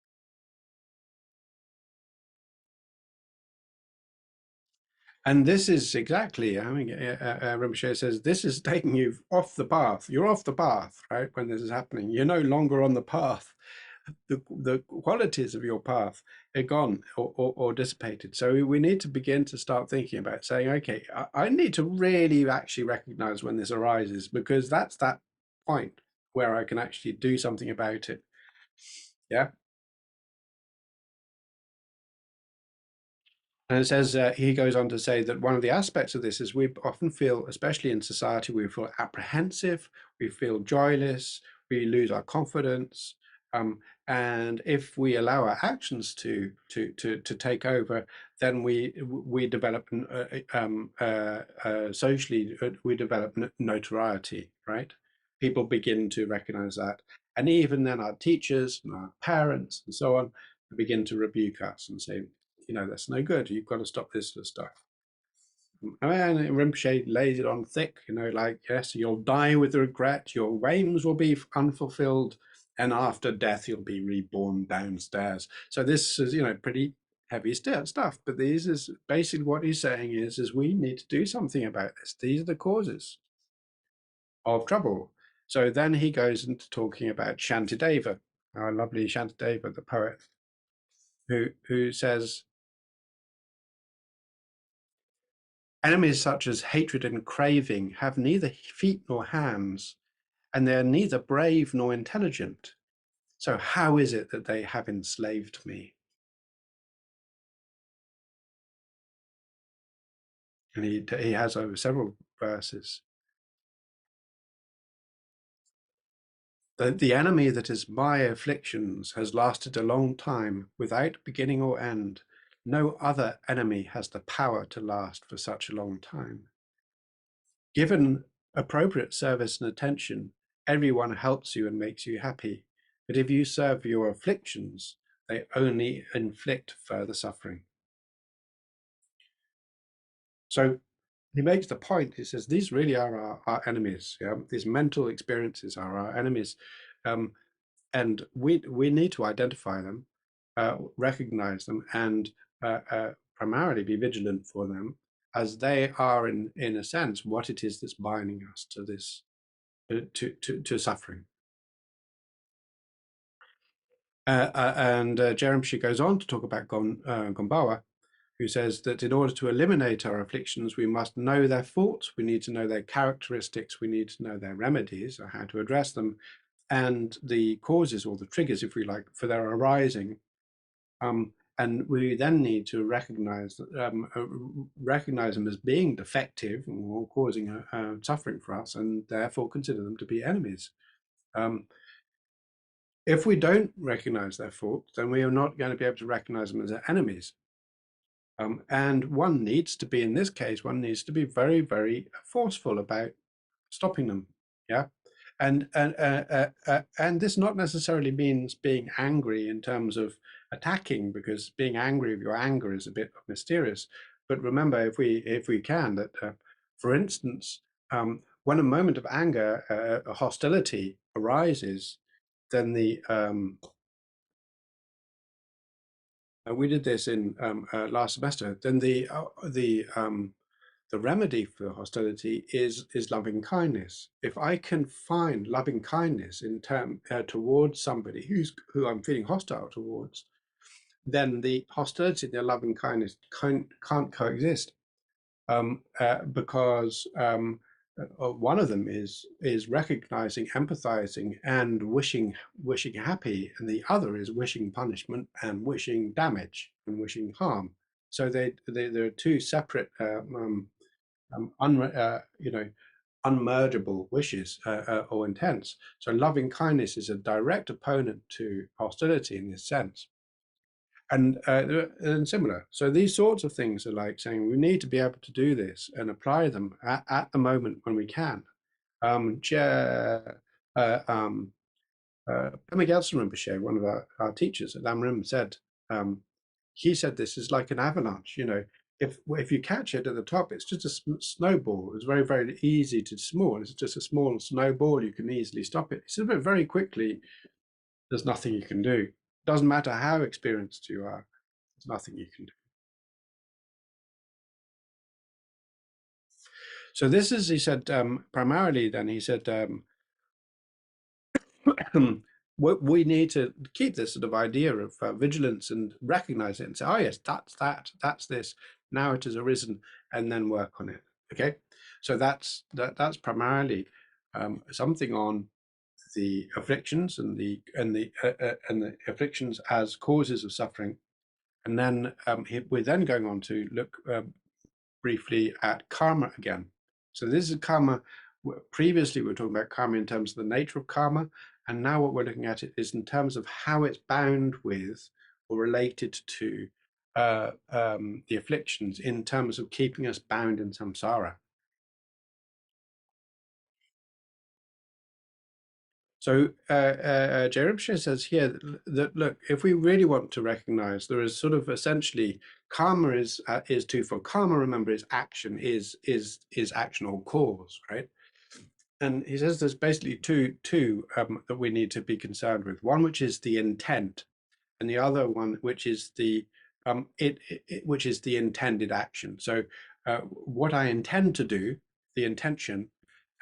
And this is exactly, I mean, Rinpoche says, this is taking you off the path. You're off the path, right? When this is happening, you're no longer on the path. The qualities of your path are gone or dissipated. So we need to begin to start thinking about saying, okay, I need to really actually recognize when this arises, because that's that point where I can actually do something about it. Yeah. And it says, he goes on to say that one of the aspects of this is we often feel, especially in society, we feel apprehensive, we feel joyless, we lose our confidence. And if we allow our actions to take over, then we develop socially, we develop notoriety, right? People begin to recognize that. And even then our teachers and our parents and so on begin to rebuke us and say, that's no good. You've got to stop this sort of stuff. And Rinpoche lays it on thick, like, yes, you'll die with regret, your aims will be unfulfilled, and after death, you'll be reborn downstairs. So this is, pretty heavy stuff. But this is basically what he's saying is we need to do something about this. These are the causes of trouble. So then he goes into talking about Shantideva, our lovely Shantideva, the poet, who says, enemies such as hatred and craving have neither feet nor hands, and they are neither brave nor intelligent. So how is it that they have enslaved me? And he has over several verses. The enemy that is my afflictions has lasted a long time without beginning or end. No other enemy has the power to last for such a long time. Given appropriate service and attention, everyone helps you and makes you happy. But if you serve your afflictions, they only inflict further suffering. So he makes the point, he says, these really are our enemies. Yeah? These mental experiences are our enemies. And we need to identify them, recognize them, and primarily be vigilant for them, as they are, in a sense, what it is that's binding us to this, to suffering. And Jeremshi goes on to talk about Gombawa, who says that in order to eliminate our afflictions, we must know their faults, we need to know their characteristics, we need to know their remedies, or how to address them, and the causes or the triggers, if we like, for their arising. And we then need to recognize them as being defective or causing suffering for us, and therefore consider them to be enemies. If we don't recognize their faults, then we are not going to be able to recognize them as enemies. And one needs to be, in this case, one needs to be very, very forceful about stopping them. Yeah. And this not necessarily means being angry in terms of attacking, because being angry with your anger is a bit mysterious. But remember, if we can, that for instance, when a moment of anger, a hostility arises, then we did this in last semester. Then the remedy for hostility is loving kindness. If I can find loving kindness in towards somebody who I'm feeling hostile towards, then the hostility and the loving kindness can't coexist, because one of them is recognizing, empathizing, and wishing happy, and the other is wishing punishment and wishing damage and wishing harm. So they're two separate, unmergeable wishes or intents. So loving kindness is a direct opponent to hostility in this sense. And similar. So these sorts of things are like saying we need to be able to do this and apply them at the moment when we can. Pema Gyaltsen Rinpoche, one of our teachers at Lam Rim, said, he said this is like an avalanche. If you catch it at the top, it's just a snowball. It's very, very easy to small. It's just a small snowball. You can easily stop it. He said, but very quickly, there's nothing you can do. Doesn't matter how experienced you are. There's nothing you can do. So this is, he said, primarily then, he said, we need to keep this sort of idea of vigilance and recognize it and say, oh yes, that's this. Now it has arisen, and then work on it. Okay, so that's primarily something on the afflictions and the afflictions as causes of suffering, and then we're then going on to look briefly at karma again. So this is karma. Previously, we were talking about karma in terms of the nature of karma, and now what we're looking at it is in terms of how it's bound with or related to the afflictions, in terms of keeping us bound in samsara. So Je Rinpoche says here that look, if we really want to recognize, there is sort of essentially karma is twofold. Karma, remember, is action, is action or cause, right? And he says there's basically two that we need to be concerned with. One which is the intent, and the other one which is the which is the intended action. So what I intend to do, the intention,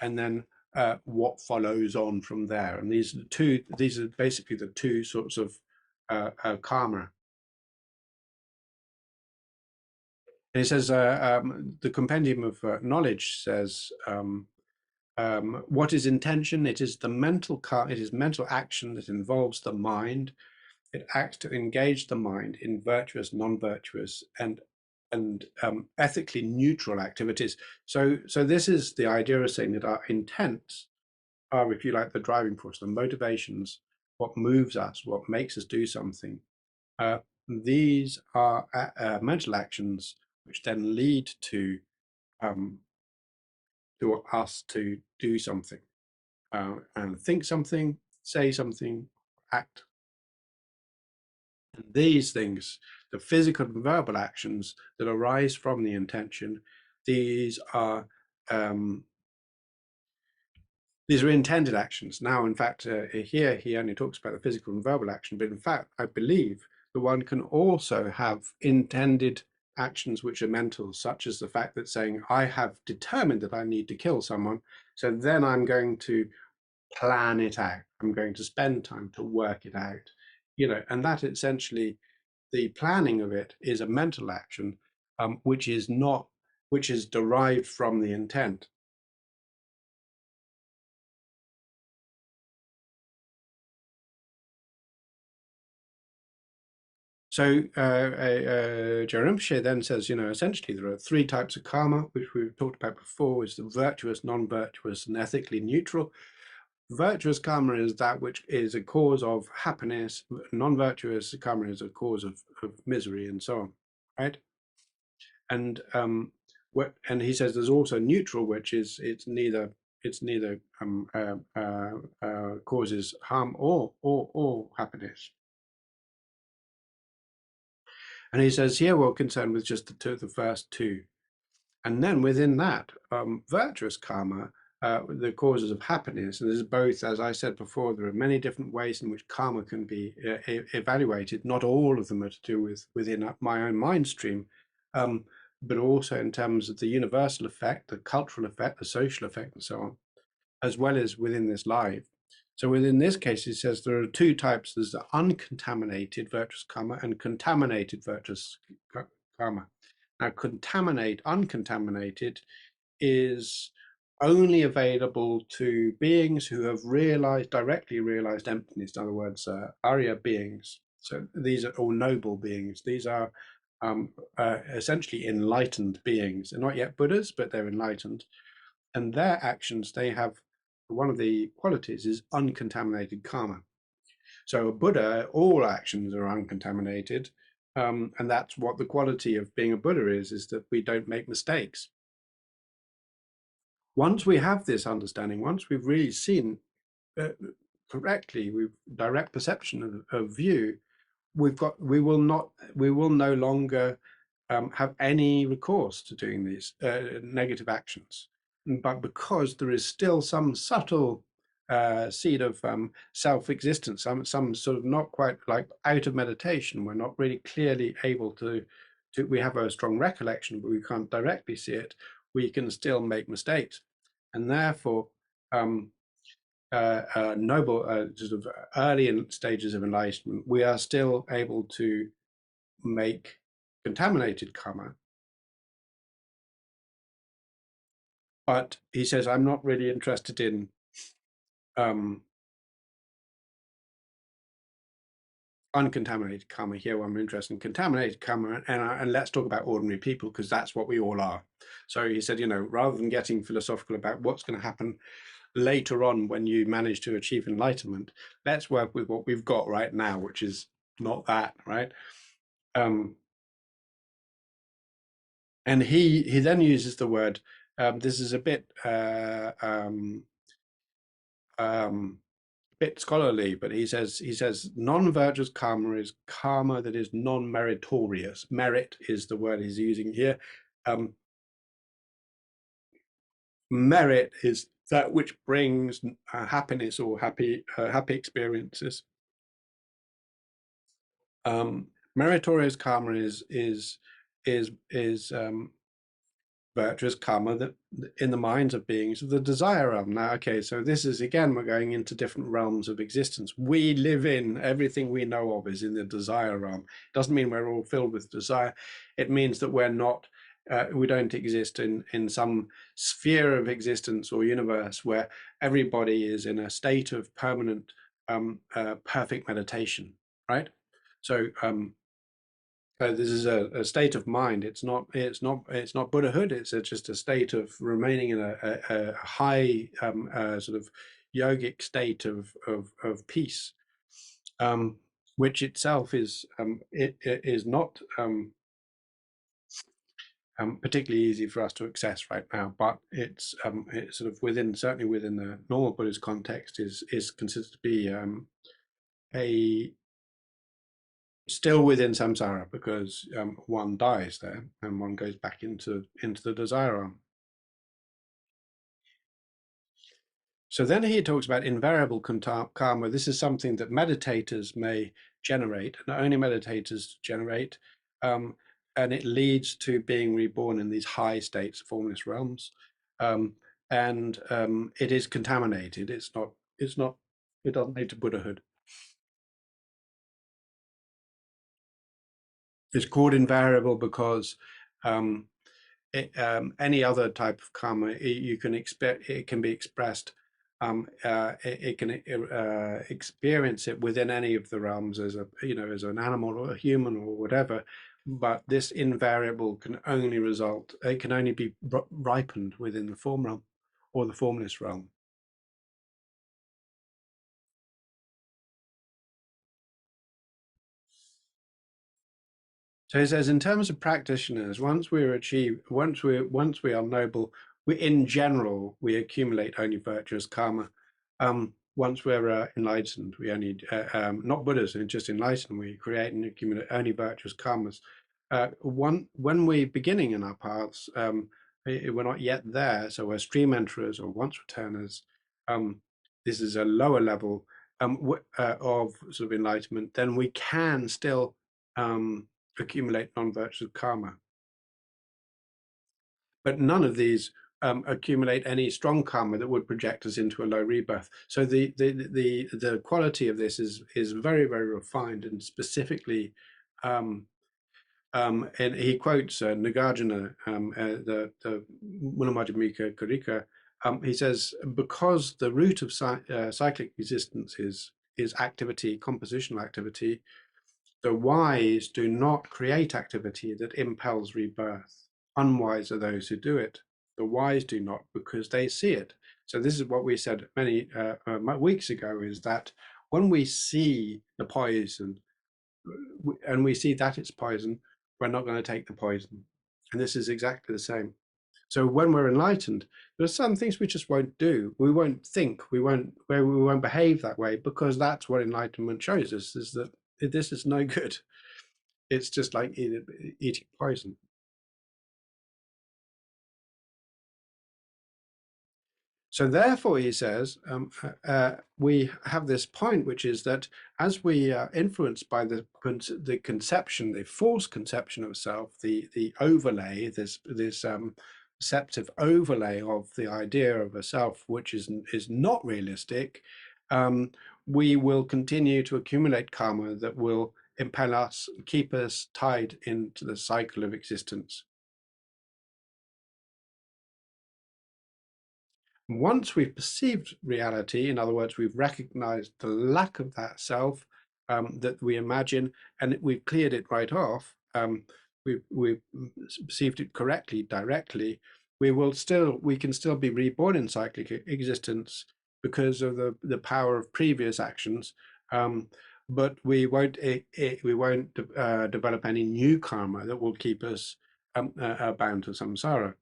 and then what follows on from there. And these are basically the two sorts of karma. And he says the Compendium of Knowledge says, what is intention? It is mental action that involves the mind. It acts to engage the mind in virtuous, non-virtuous, and ethically neutral activities. So this is the idea of saying that our intents are, if you like, the driving force, the motivations, what moves us, what makes us do something. These are mental actions which then lead to us to do something, and think something, say something, act. And these things, the physical and verbal actions that arise from the intention, these are intended actions. Now, in fact, here he only talks about the physical and verbal action, but in fact, I believe that one can also have intended actions which are mental, such as the fact that saying, I have determined that I need to kill someone, so then I'm going to plan it out. I'm going to spend time to work it out, and that essentially, the planning of it is a mental action, which is derived from the intent. So Je Rinpoche then says, essentially there are three types of karma, which we've talked about before, is the virtuous, non-virtuous, and ethically neutral. Virtuous karma is that which is a cause of happiness. Non-virtuous karma is a cause of misery, and so on, right? And he says there's also neutral, which is it's neither causes harm or happiness. And he says here we're concerned with just the first two. And then within that, virtuous karma, the causes of happiness, and there's both, as I said before, there are many different ways in which karma can be evaluated. Not all of them are to do within my own mind stream. but also in terms of the universal effect, the cultural effect, the social effect, and so on, as well as within this life. So within this case, it says there are two types. There's the uncontaminated virtuous karma and contaminated virtuous karma. Now, uncontaminated is only available to beings who have directly realized emptiness. In other words, Arya beings. So these are all noble beings. These are essentially enlightened beings. They're not yet Buddhas, but they're enlightened. And their actions, they have one of the qualities is uncontaminated karma. So a Buddha, all actions are uncontaminated. And that's what the quality of being a Buddha is that we don't make mistakes. Once we have this understanding, once we've really seen correctly, we've direct perception of view, we will no longer have any recourse to doing these negative actions. But because there is still some subtle seed of self-existence, some sort of not quite like out of meditation, we're not really clearly able to, we have a strong recollection, but we can't directly see it, we can still make mistakes. And therefore, noble sort of early stages of enlightenment, we are still able to make contaminated karma. But he says, I'm not really interested in uncontaminated karma here. I'm interested in contaminated karma, and let's talk about ordinary people, because that's what we all are. So he said, rather than getting philosophical about what's going to happen later on when you manage to achieve enlightenment, let's work with what we've got right now, which is not that, right? And he then uses the word, this is a bit bit scholarly, but he says non-virtuous karma is karma that is non-meritorious. Merit is the word he's using here. Merit is that which brings happiness or happy experiences. Meritorious karma is virtuous karma that in the minds of beings of the desire realm. Now, okay, so this is again, we're going into different realms of existence. We live in, everything we know of is in the desire realm. It doesn't mean we're all filled with desire. It means that we're not, we don't exist in some sphere of existence or universe where everybody is in a state of permanent, perfect meditation, right? So this is a state of mind. It's not Buddhahood. It's just a state of remaining in a high sort of yogic state of peace, which itself is it is not particularly easy for us to access right now. But it's sort of certainly within the normal Buddhist context is considered to be a still within samsara, because one dies there and one goes back into the desire realm. So then he talks about invariable karma. This is something that meditators may generate, and only meditators generate, and it leads to being reborn in these high states, formless realms, and it is contaminated. It doesn't lead to Buddhahood. It's called invariable because any other type of karma, you can expect it can be expressed. It can experience it within any of the realms as as an animal or a human or whatever. But this invariable can only result. It can only be ripened within the form realm or the formless realm. So he says, in terms of practitioners, once we are noble, in general we accumulate only virtuous karma. Once we're enlightened, we only not Buddhas, just enlightened, we create and accumulate only virtuous karmas. When we're beginning in our paths, we're not yet there, so we're stream enterers or once returners. This is a lower level of sort of enlightenment. Then we can still accumulate non-virtuous karma. but none of these accumulate any strong karma that would project us into a low rebirth. So the quality of this is very, very refined and specifically. And he quotes Nagarjuna, the Munamadhyamika Karika. He says, because the root of cyclic existence is activity, compositional activity, the wise do not create activity that impels rebirth. Unwise are those who do it. The wise do not because they see it. So this is what we said many weeks ago, is that when we see the poison and we see that it's poison, we're not going to take the poison. And this is exactly the same. So when we're enlightened, there are some things we just won't do. We won't think. We won't behave that way, because that's what enlightenment shows us: is that this is no good. It's just like eating poison. So therefore, he says, we have this point, which is that as we are influenced by the conception, the false conception of self, the overlay, this perceptive overlay of the idea of a self, which is not realistic, we will continue to accumulate karma that will impel us, keep us tied into the cycle of existence. Once we've perceived reality, in other words, we've recognized the lack of that self that we imagine, and we've cleared it right off, we've perceived it correctly, directly, we can still be reborn in cyclic existence because of the power of previous actions, but we won't develop any new karma that will keep us bound to samsara.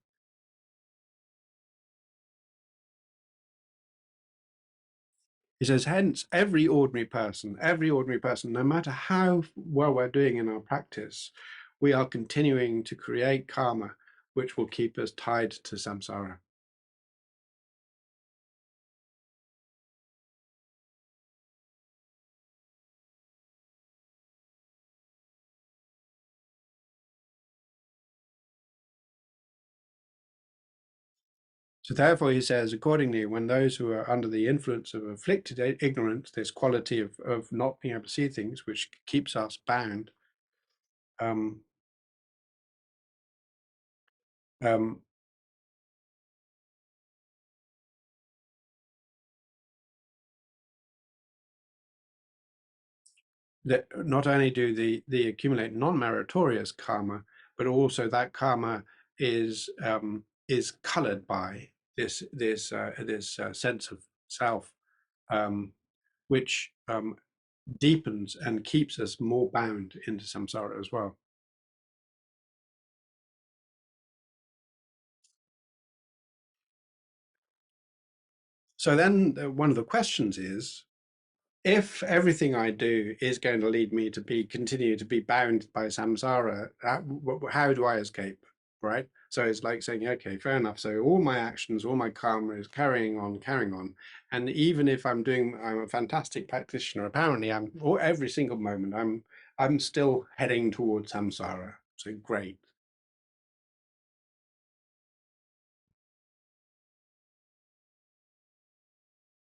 He says, hence, every ordinary person, no matter how well we're doing in our practice, we are continuing to create karma, which will keep us tied to samsara. So therefore, he says, accordingly, when those who are under the influence of afflicted ignorance, this quality of not being able to see things, which keeps us bound, um, um, that not only do the accumulate non-meritorious karma, but also that karma is colored by this sense of self, um, which deepens and keeps us more bound into samsara as well. So then one of the questions is, if everything I do is going to lead me to continue to be bound by samsara, how do I escape? Right? So it's like saying, okay, fair enough. So all my actions, all my karma is carrying on, carrying on. And even if I'm a fantastic practitioner, apparently or every single moment, I'm still heading towards samsara. So great.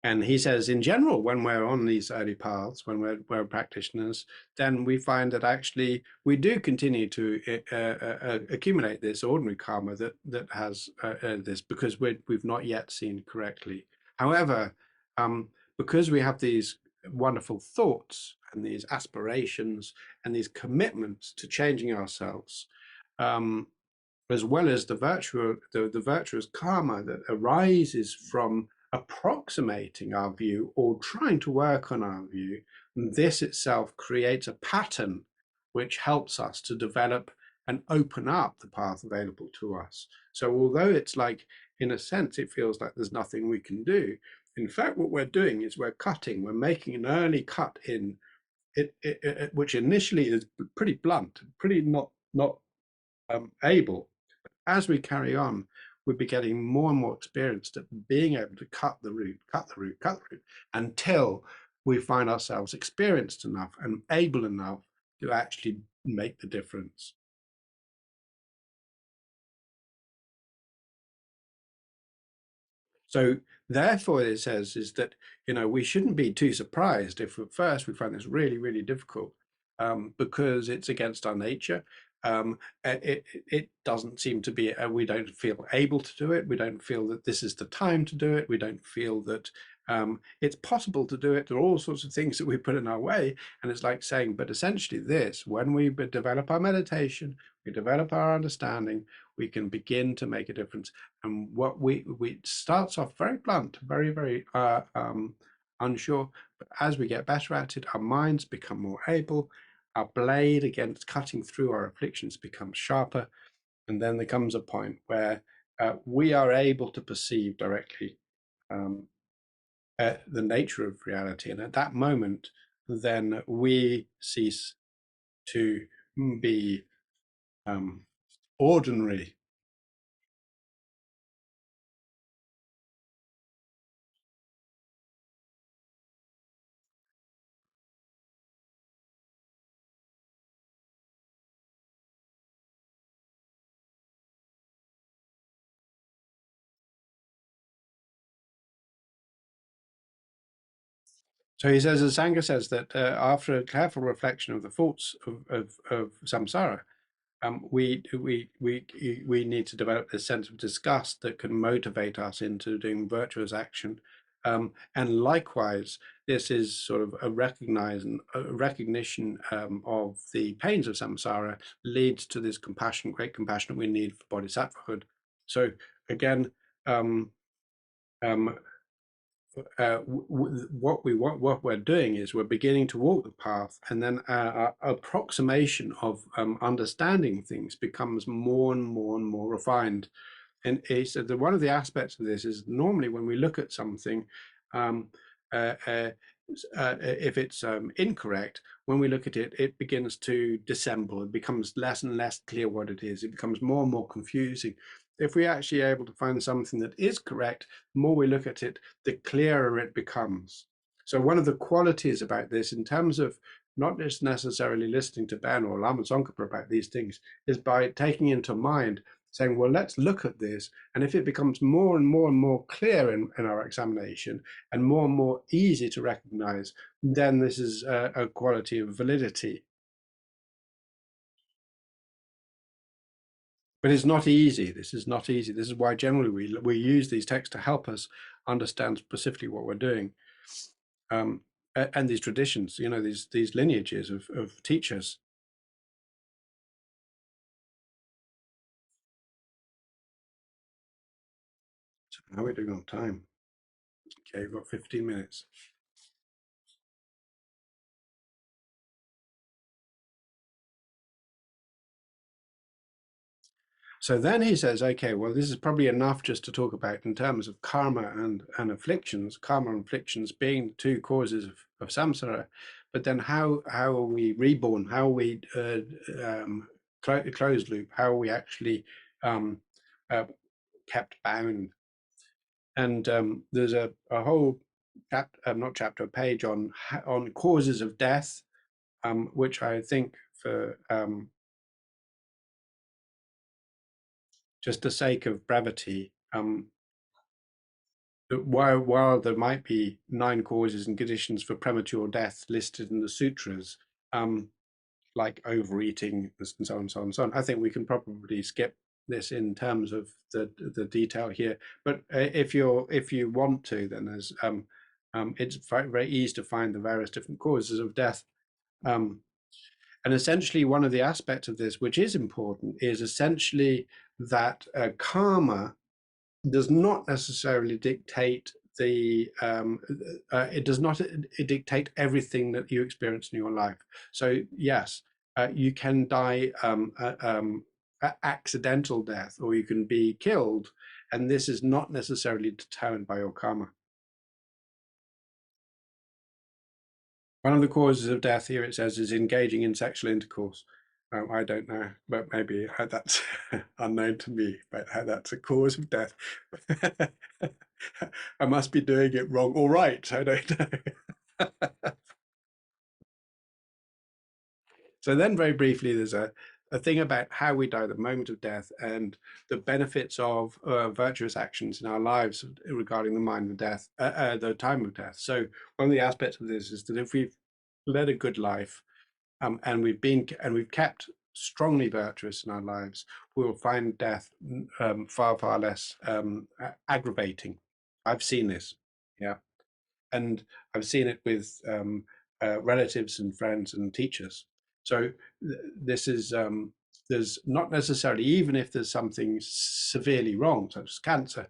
And he says, in general, when we're on these early paths, when we're practitioners, then we find that actually we do continue to accumulate this ordinary karma that has this, because we've not yet seen correctly. However, because we have these wonderful thoughts and these aspirations and these commitments to changing ourselves, um, as well as the virtuous karma that arises from approximating our view or trying to work on our view, this itself creates a pattern which helps us to develop and open up the path available to us. So although it's like, in a sense, it feels like there's nothing we can do, in fact, what we're doing is we're making an early cut in which initially is pretty blunt, pretty not able. As we carry on, we'll be getting more and more experienced at being able to cut the root, until we find ourselves experienced enough and able enough to actually make the difference. So therefore, it says is that we shouldn't be too surprised if at first we find this really, really difficult, because it's against our nature. It doesn't seem to be. We don't feel able to do it. We don't feel that this is the time to do it. We don't feel that it's possible to do it. There are all sorts of things that we put in our way, and it's like saying, but essentially, this when we develop our meditation, we develop our understanding, we can begin to make a difference. And what we starts off very blunt, very, very unsure, but as we get better at it, our minds become more able, our blade against cutting through our afflictions becomes sharper, and then there comes a point where we are able to perceive directly the nature of reality, and at that moment then we cease to be ordinary. So he says, as Sangha says, that after a careful reflection of the faults of samsara, we need to develop this sense of disgust that can motivate us into doing virtuous action. And likewise, this is sort of a recognition of the pains of samsara leads to this compassion, great compassion that we need for bodhisattvahood. So again, um, um, what we're doing is we're beginning to walk the path, and then our approximation of understanding things becomes more and more and more refined. And so one of the aspects of this is normally when we look at something, um, uh, uh, if it's incorrect, when we look at it, it begins to dissemble. It becomes less and less clear what it is. It becomes more and more confusing. If we actually are able to find something that is correct, the more we look at it, the clearer it becomes. So one of the qualities about this, in terms of not just necessarily listening to Ben or Lama Tsongkhapa about these things, is by taking into mind, saying, well, let's look at this. And if it becomes more and more and more clear in our examination and more easy to recognize, then this is a quality of validity. But it's not easy. This is not easy. This is why generally we use these texts to help us understand specifically what we're doing. And these traditions, these lineages of teachers. So how are we doing on time? Okay, we've got 15 minutes. So then he says, okay, well, this is probably enough just to talk about in terms of karma and afflictions, karma and afflictions being the two causes of samsara. But then how are we reborn? How are we closed loop? How are we actually um, uh, kept bound? And there's a whole not chapter, a page on causes of death, which I think for just the sake of brevity, while there might be 9 causes and conditions for premature death listed in the sutras, like overeating and so on, so on, so on, I think we can probably skip this in terms of the detail here. But if you want to, then there's it's very easy to find the various different causes of death. And essentially, one of the aspects of this, which is important, is essentially that karma does not necessarily dictate it does not dictate everything that you experience in your life. So yes, you can die accidental death, or you can be killed, and this is not necessarily determined by your karma. One of the causes of death here, it says, is engaging in sexual intercourse. I don't know, but maybe that's unknown to me, but that's a cause of death. I must be doing it wrong or right, I don't know. So then very briefly, there's a thing about how we die, the moment of death, and the benefits of virtuous actions in our lives regarding the mind of death, the time of death. So one of the aspects of this is that if we've led a good life, and we've kept strongly virtuous in our lives, we will find death far less aggravating. I've seen this, yeah, and I've seen it with relatives and friends and teachers. So this is there's not necessarily, even if there's something severely wrong, such as cancer,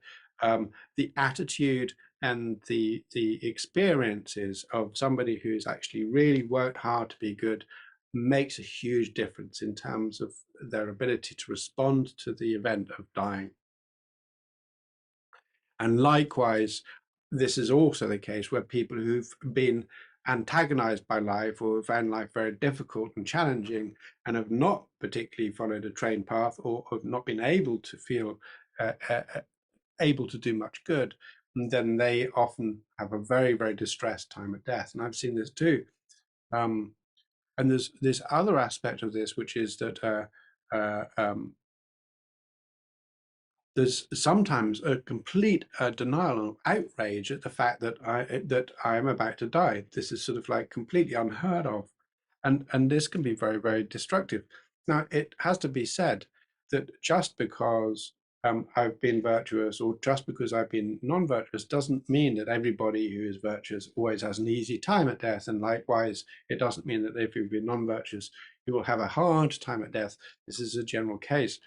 the attitude and the experiences of somebody who's actually really worked hard to be good makes a huge difference in terms of their ability to respond to the event of dying. And likewise, this is also the case where people who've been antagonized by life or found life very difficult and challenging and have not particularly followed a trained path or have not been able to feel able to do much good, then they often have a very distressed time at death. And I've seen this too. And there's this other aspect of this, which is that there's sometimes a complete denial and outrage at the fact that I'm about to die. This is sort of like completely unheard of, and this can be very destructive. Now, it has to be said that just because I've been virtuous or just because I've been non-virtuous doesn't mean that everybody who is virtuous always has an easy time at death. And likewise, it doesn't mean that if you've been non-virtuous, you will have a hard time at death. This is a general case.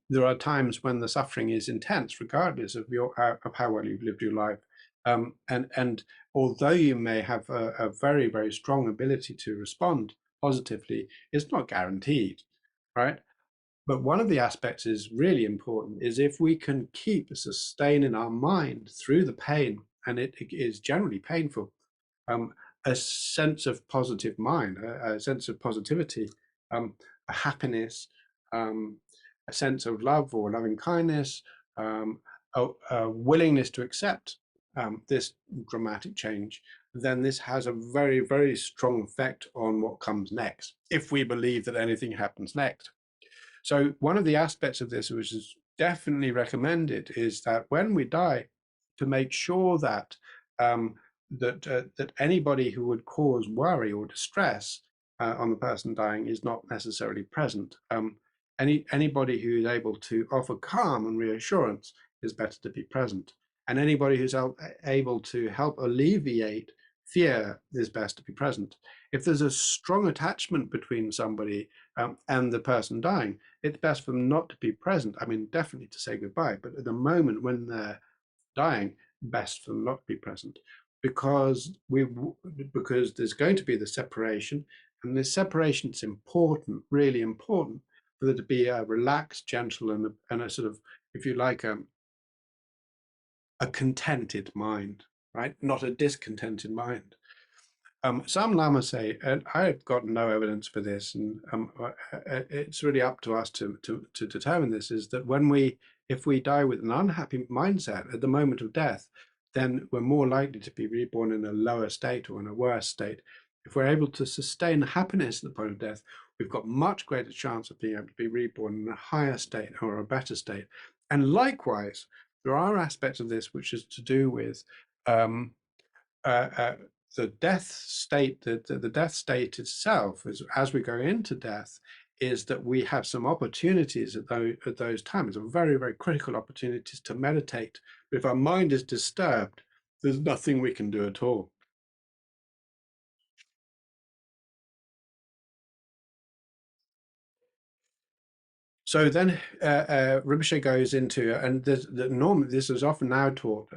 There are times when the suffering is intense, regardless of of how well you've lived your life. And although you may have a very strong ability to respond positively, it's not guaranteed, right? But one of the aspects is really important is if we can keep a sustain in our mind through the pain, and it is generally painful, um, a sense of positive mind, a sense of positivity, a happiness, um, a sense of love or loving kindness, um, a willingness to accept this dramatic change, then this has a very strong effect on what comes next, if we believe that anything happens next. So one of the aspects of this, which is definitely recommended, is that when we die, to make sure that that anybody who would cause worry or distress on the person dying is not necessarily present. Anybody who is able to offer calm and reassurance is better to be present, and anybody who's able to help alleviate fear is best to be present. If there's a strong attachment between somebody and the person dying, it's best for them not to be present. I mean, definitely to say goodbye, but at the moment when they're dying, best for them not to be present, because because there's going to be the separation, and this separation is important, really important, for there to be a relaxed, gentle, and a sort of, if you like, a contented mind, right? Not a discontented mind. Some lamas say, and I've got no evidence for this, and it's really up to us to determine this, is that if we die with an unhappy mindset at the moment of death, then we're more likely to be reborn in a lower state or in a worse state. If we're able to sustain happiness at the point of death, we've got much greater chance of being able to be reborn in a higher state or a better state. And likewise, there are aspects of this which is to do with um, the death state, the death state itself, as we go into death, is that we have some opportunities at those times, very critical opportunities to meditate. But if our mind is disturbed, there's nothing we can do at all. So then Rinpoche goes into, and this is often now taught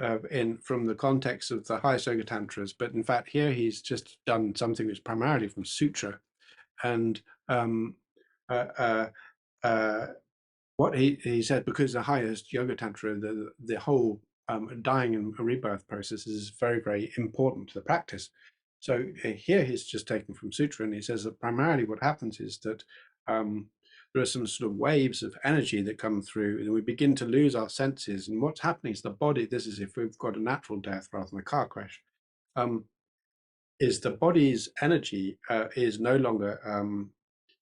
from the context of the Highest Yoga Tantras, but in fact here he's just done something that's primarily from Sutra, and um, uh, uh, uh, what he said, because the highest yoga tantra, the whole dying and rebirth process is very important to the practice. So here he's just taken from sutra, and he says that primarily what happens is that there are some sort of waves of energy that come through, and we begin to lose our senses. And what's happening is the body, this is if we've got a natural death rather than a car crash, is the body's energy is no longer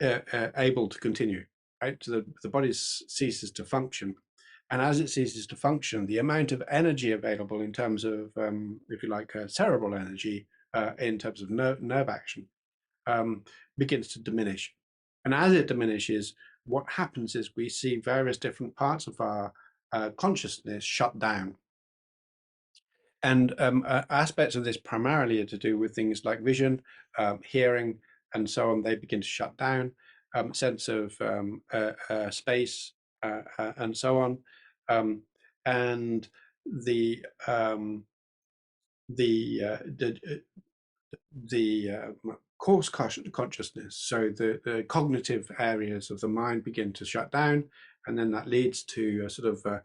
able to continue, right? So the body ceases to function. And as it ceases to function, the amount of energy available in terms of, if you like, cerebral energy, in terms of nerve action, begins to diminish. And as it diminishes, what happens is we see various different parts of our consciousness shut down. And aspects of this primarily are to do with things like vision, hearing, and so on. They begin to shut down, sense of space, and so on. And the coarse consciousness, so the cognitive areas of the mind begin to shut down, and then that leads to a sort of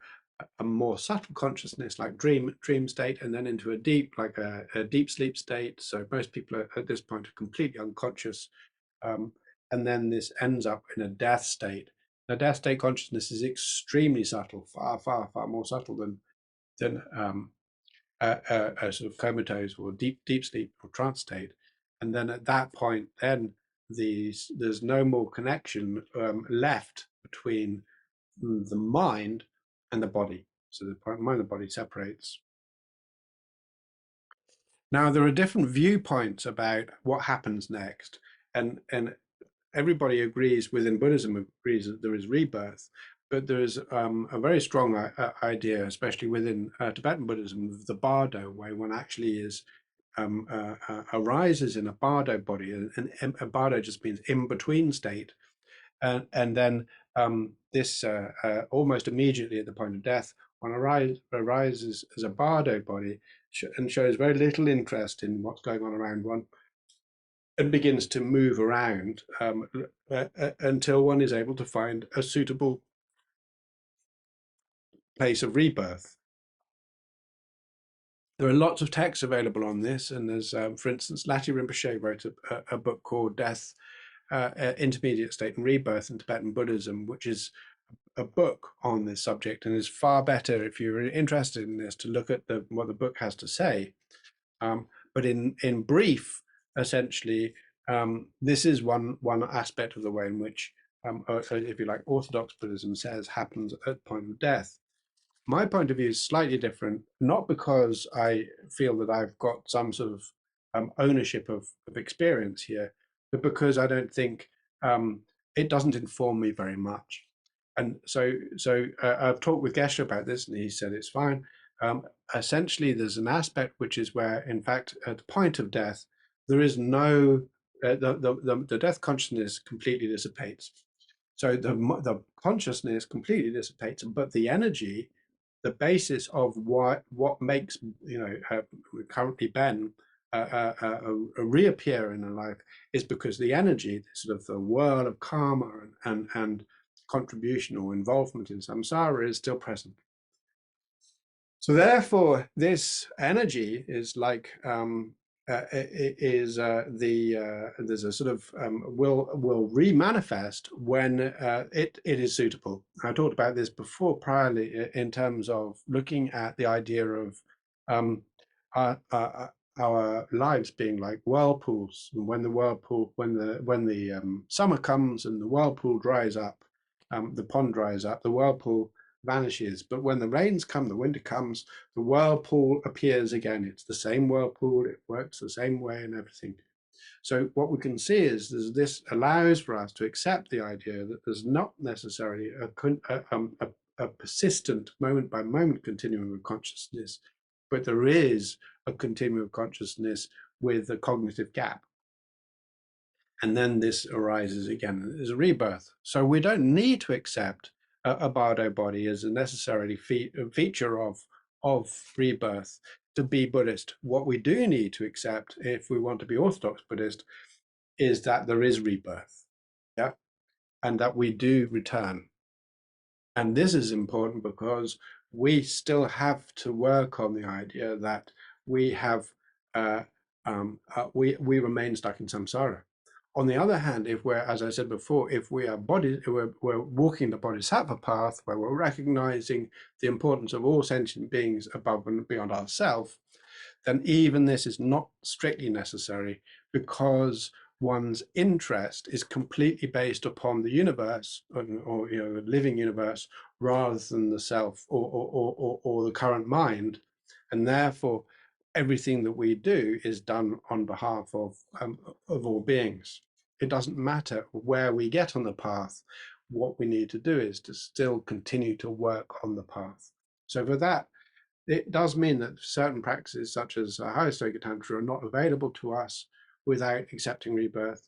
a more subtle consciousness, like dream state, and then into a deep, like a deep sleep state. So most people are, at this point, are completely unconscious, and then this ends up in a death state. Now, death state consciousness is extremely subtle, far more subtle than a sort of comatose or deep sleep or trance state. And then at that point, then there's no more connection left between the mind and the body. So the mind and the body separates. Now, there are different viewpoints about what happens next. And everybody agrees within Buddhism, agrees that there is rebirth. But there is a very strong idea, especially within Tibetan Buddhism, of the bardo, where one actually is arises in a bardo body, and a bardo just means in between state, and then this almost immediately at the point of death, one arises as a bardo body and shows very little interest in what's going on around one, and begins to move around until one is able to find a suitable place of rebirth. There are lots of texts available on this, and there's, for instance, Lati Rinpoche wrote a book called Death, Intermediate State and Rebirth in Tibetan Buddhism, which is a book on this subject, and is far better, if you're interested in this, to look at what the book has to say. But in brief, essentially, this is one aspect of the way in which, if you like, Orthodox Buddhism says happens at the point of death. My point of view is slightly different, not because I feel that I've got some sort of ownership of experience here, but because I don't think it doesn't inform me very much. And so I've talked with Geshe about this, and he said it's fine. Essentially, there's an aspect which is where, in fact, at the point of death, there is no, the death consciousness completely dissipates. So the consciousness completely dissipates, but the energy, the basis of what makes, currently Ben reappear in a life, is because the energy, sort of the whirl of karma and contribution or involvement in samsara, is still present. So therefore, this energy is like there's a sort of will remanifest when it is suitable. I talked about this before priorly in terms of looking at the idea of our lives being like whirlpools. And when the summer comes and the whirlpool dries up, the pond dries up, the whirlpool vanishes. But when the rains come, the winter comes, the whirlpool appears again. It's the same whirlpool, it works the same way and everything. So what we can see is this allows for us to accept the idea that there's not necessarily a persistent moment by moment continuum of consciousness, but there is a continuum of consciousness with a cognitive gap. And then this arises again as a rebirth. So we don't need to accept a bardo body as a necessarily feature of rebirth to be Buddhist. What we do need to accept, if we want to be Orthodox Buddhist, is that there is rebirth, yeah, and that we do return. And this is important because we still have to work on the idea that we have we remain stuck in samsara. On the other hand, if we're, as I said before, if we are we're walking the bodhisattva path, where we're recognizing the importance of all sentient beings above and beyond ourselves, then even this is not strictly necessary, because one's interest is completely based upon the universe, or the living universe, rather than the self, or the current mind, and therefore everything that we do is done on behalf of all beings. It doesn't matter where we get on the path. What we need to do is to still continue to work on the path. So for that, it does mean that certain practices, such as Hayasaka Tantra, are not available to us without accepting rebirth.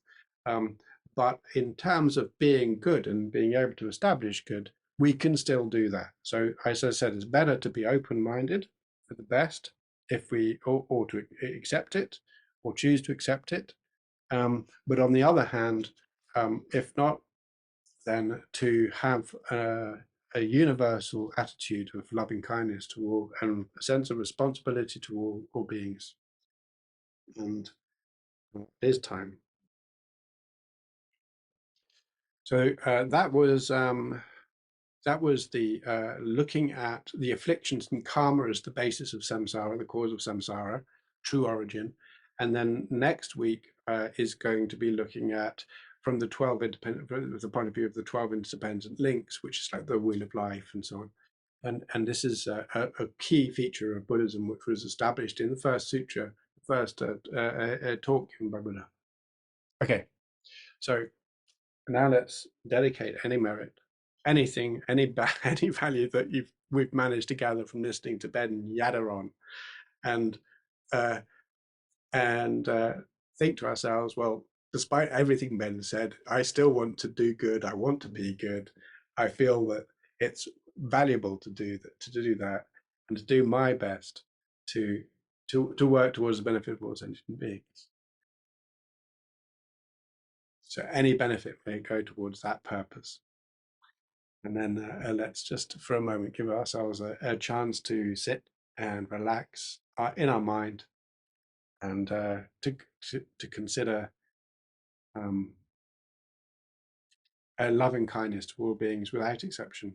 But in terms of being good and being able to establish good, we can still do that. So, as I said, it's better to be open-minded for the best, if we or to accept it or choose to accept it. But on the other hand, if not, then to have a universal attitude of loving kindness to all, and a sense of responsibility to all beings. And it is time. So that was the looking at the afflictions and karma as the basis of samsara, the cause of samsara, true origin. And then next week is going to be looking at, from the 12 independent, from the point of view of the 12 independent links, which is like the wheel of life and so on. And this is a key feature of Buddhism, which was established in the first sutra, first talk given by Buddha. Okay, so now let's dedicate any merit, anything, any any value that we've managed to gather from listening to Ben yada on, and uh, think to ourselves, well, despite everything Ben said, I still want to do good. I want to be good. I feel that it's valuable to do that, and to do my best to work towards the benefit of all sentient beings. So any benefit may go towards that purpose. And then let's just for a moment give ourselves a chance to sit and relax in our mind, and to consider a loving kindness to all beings without exception.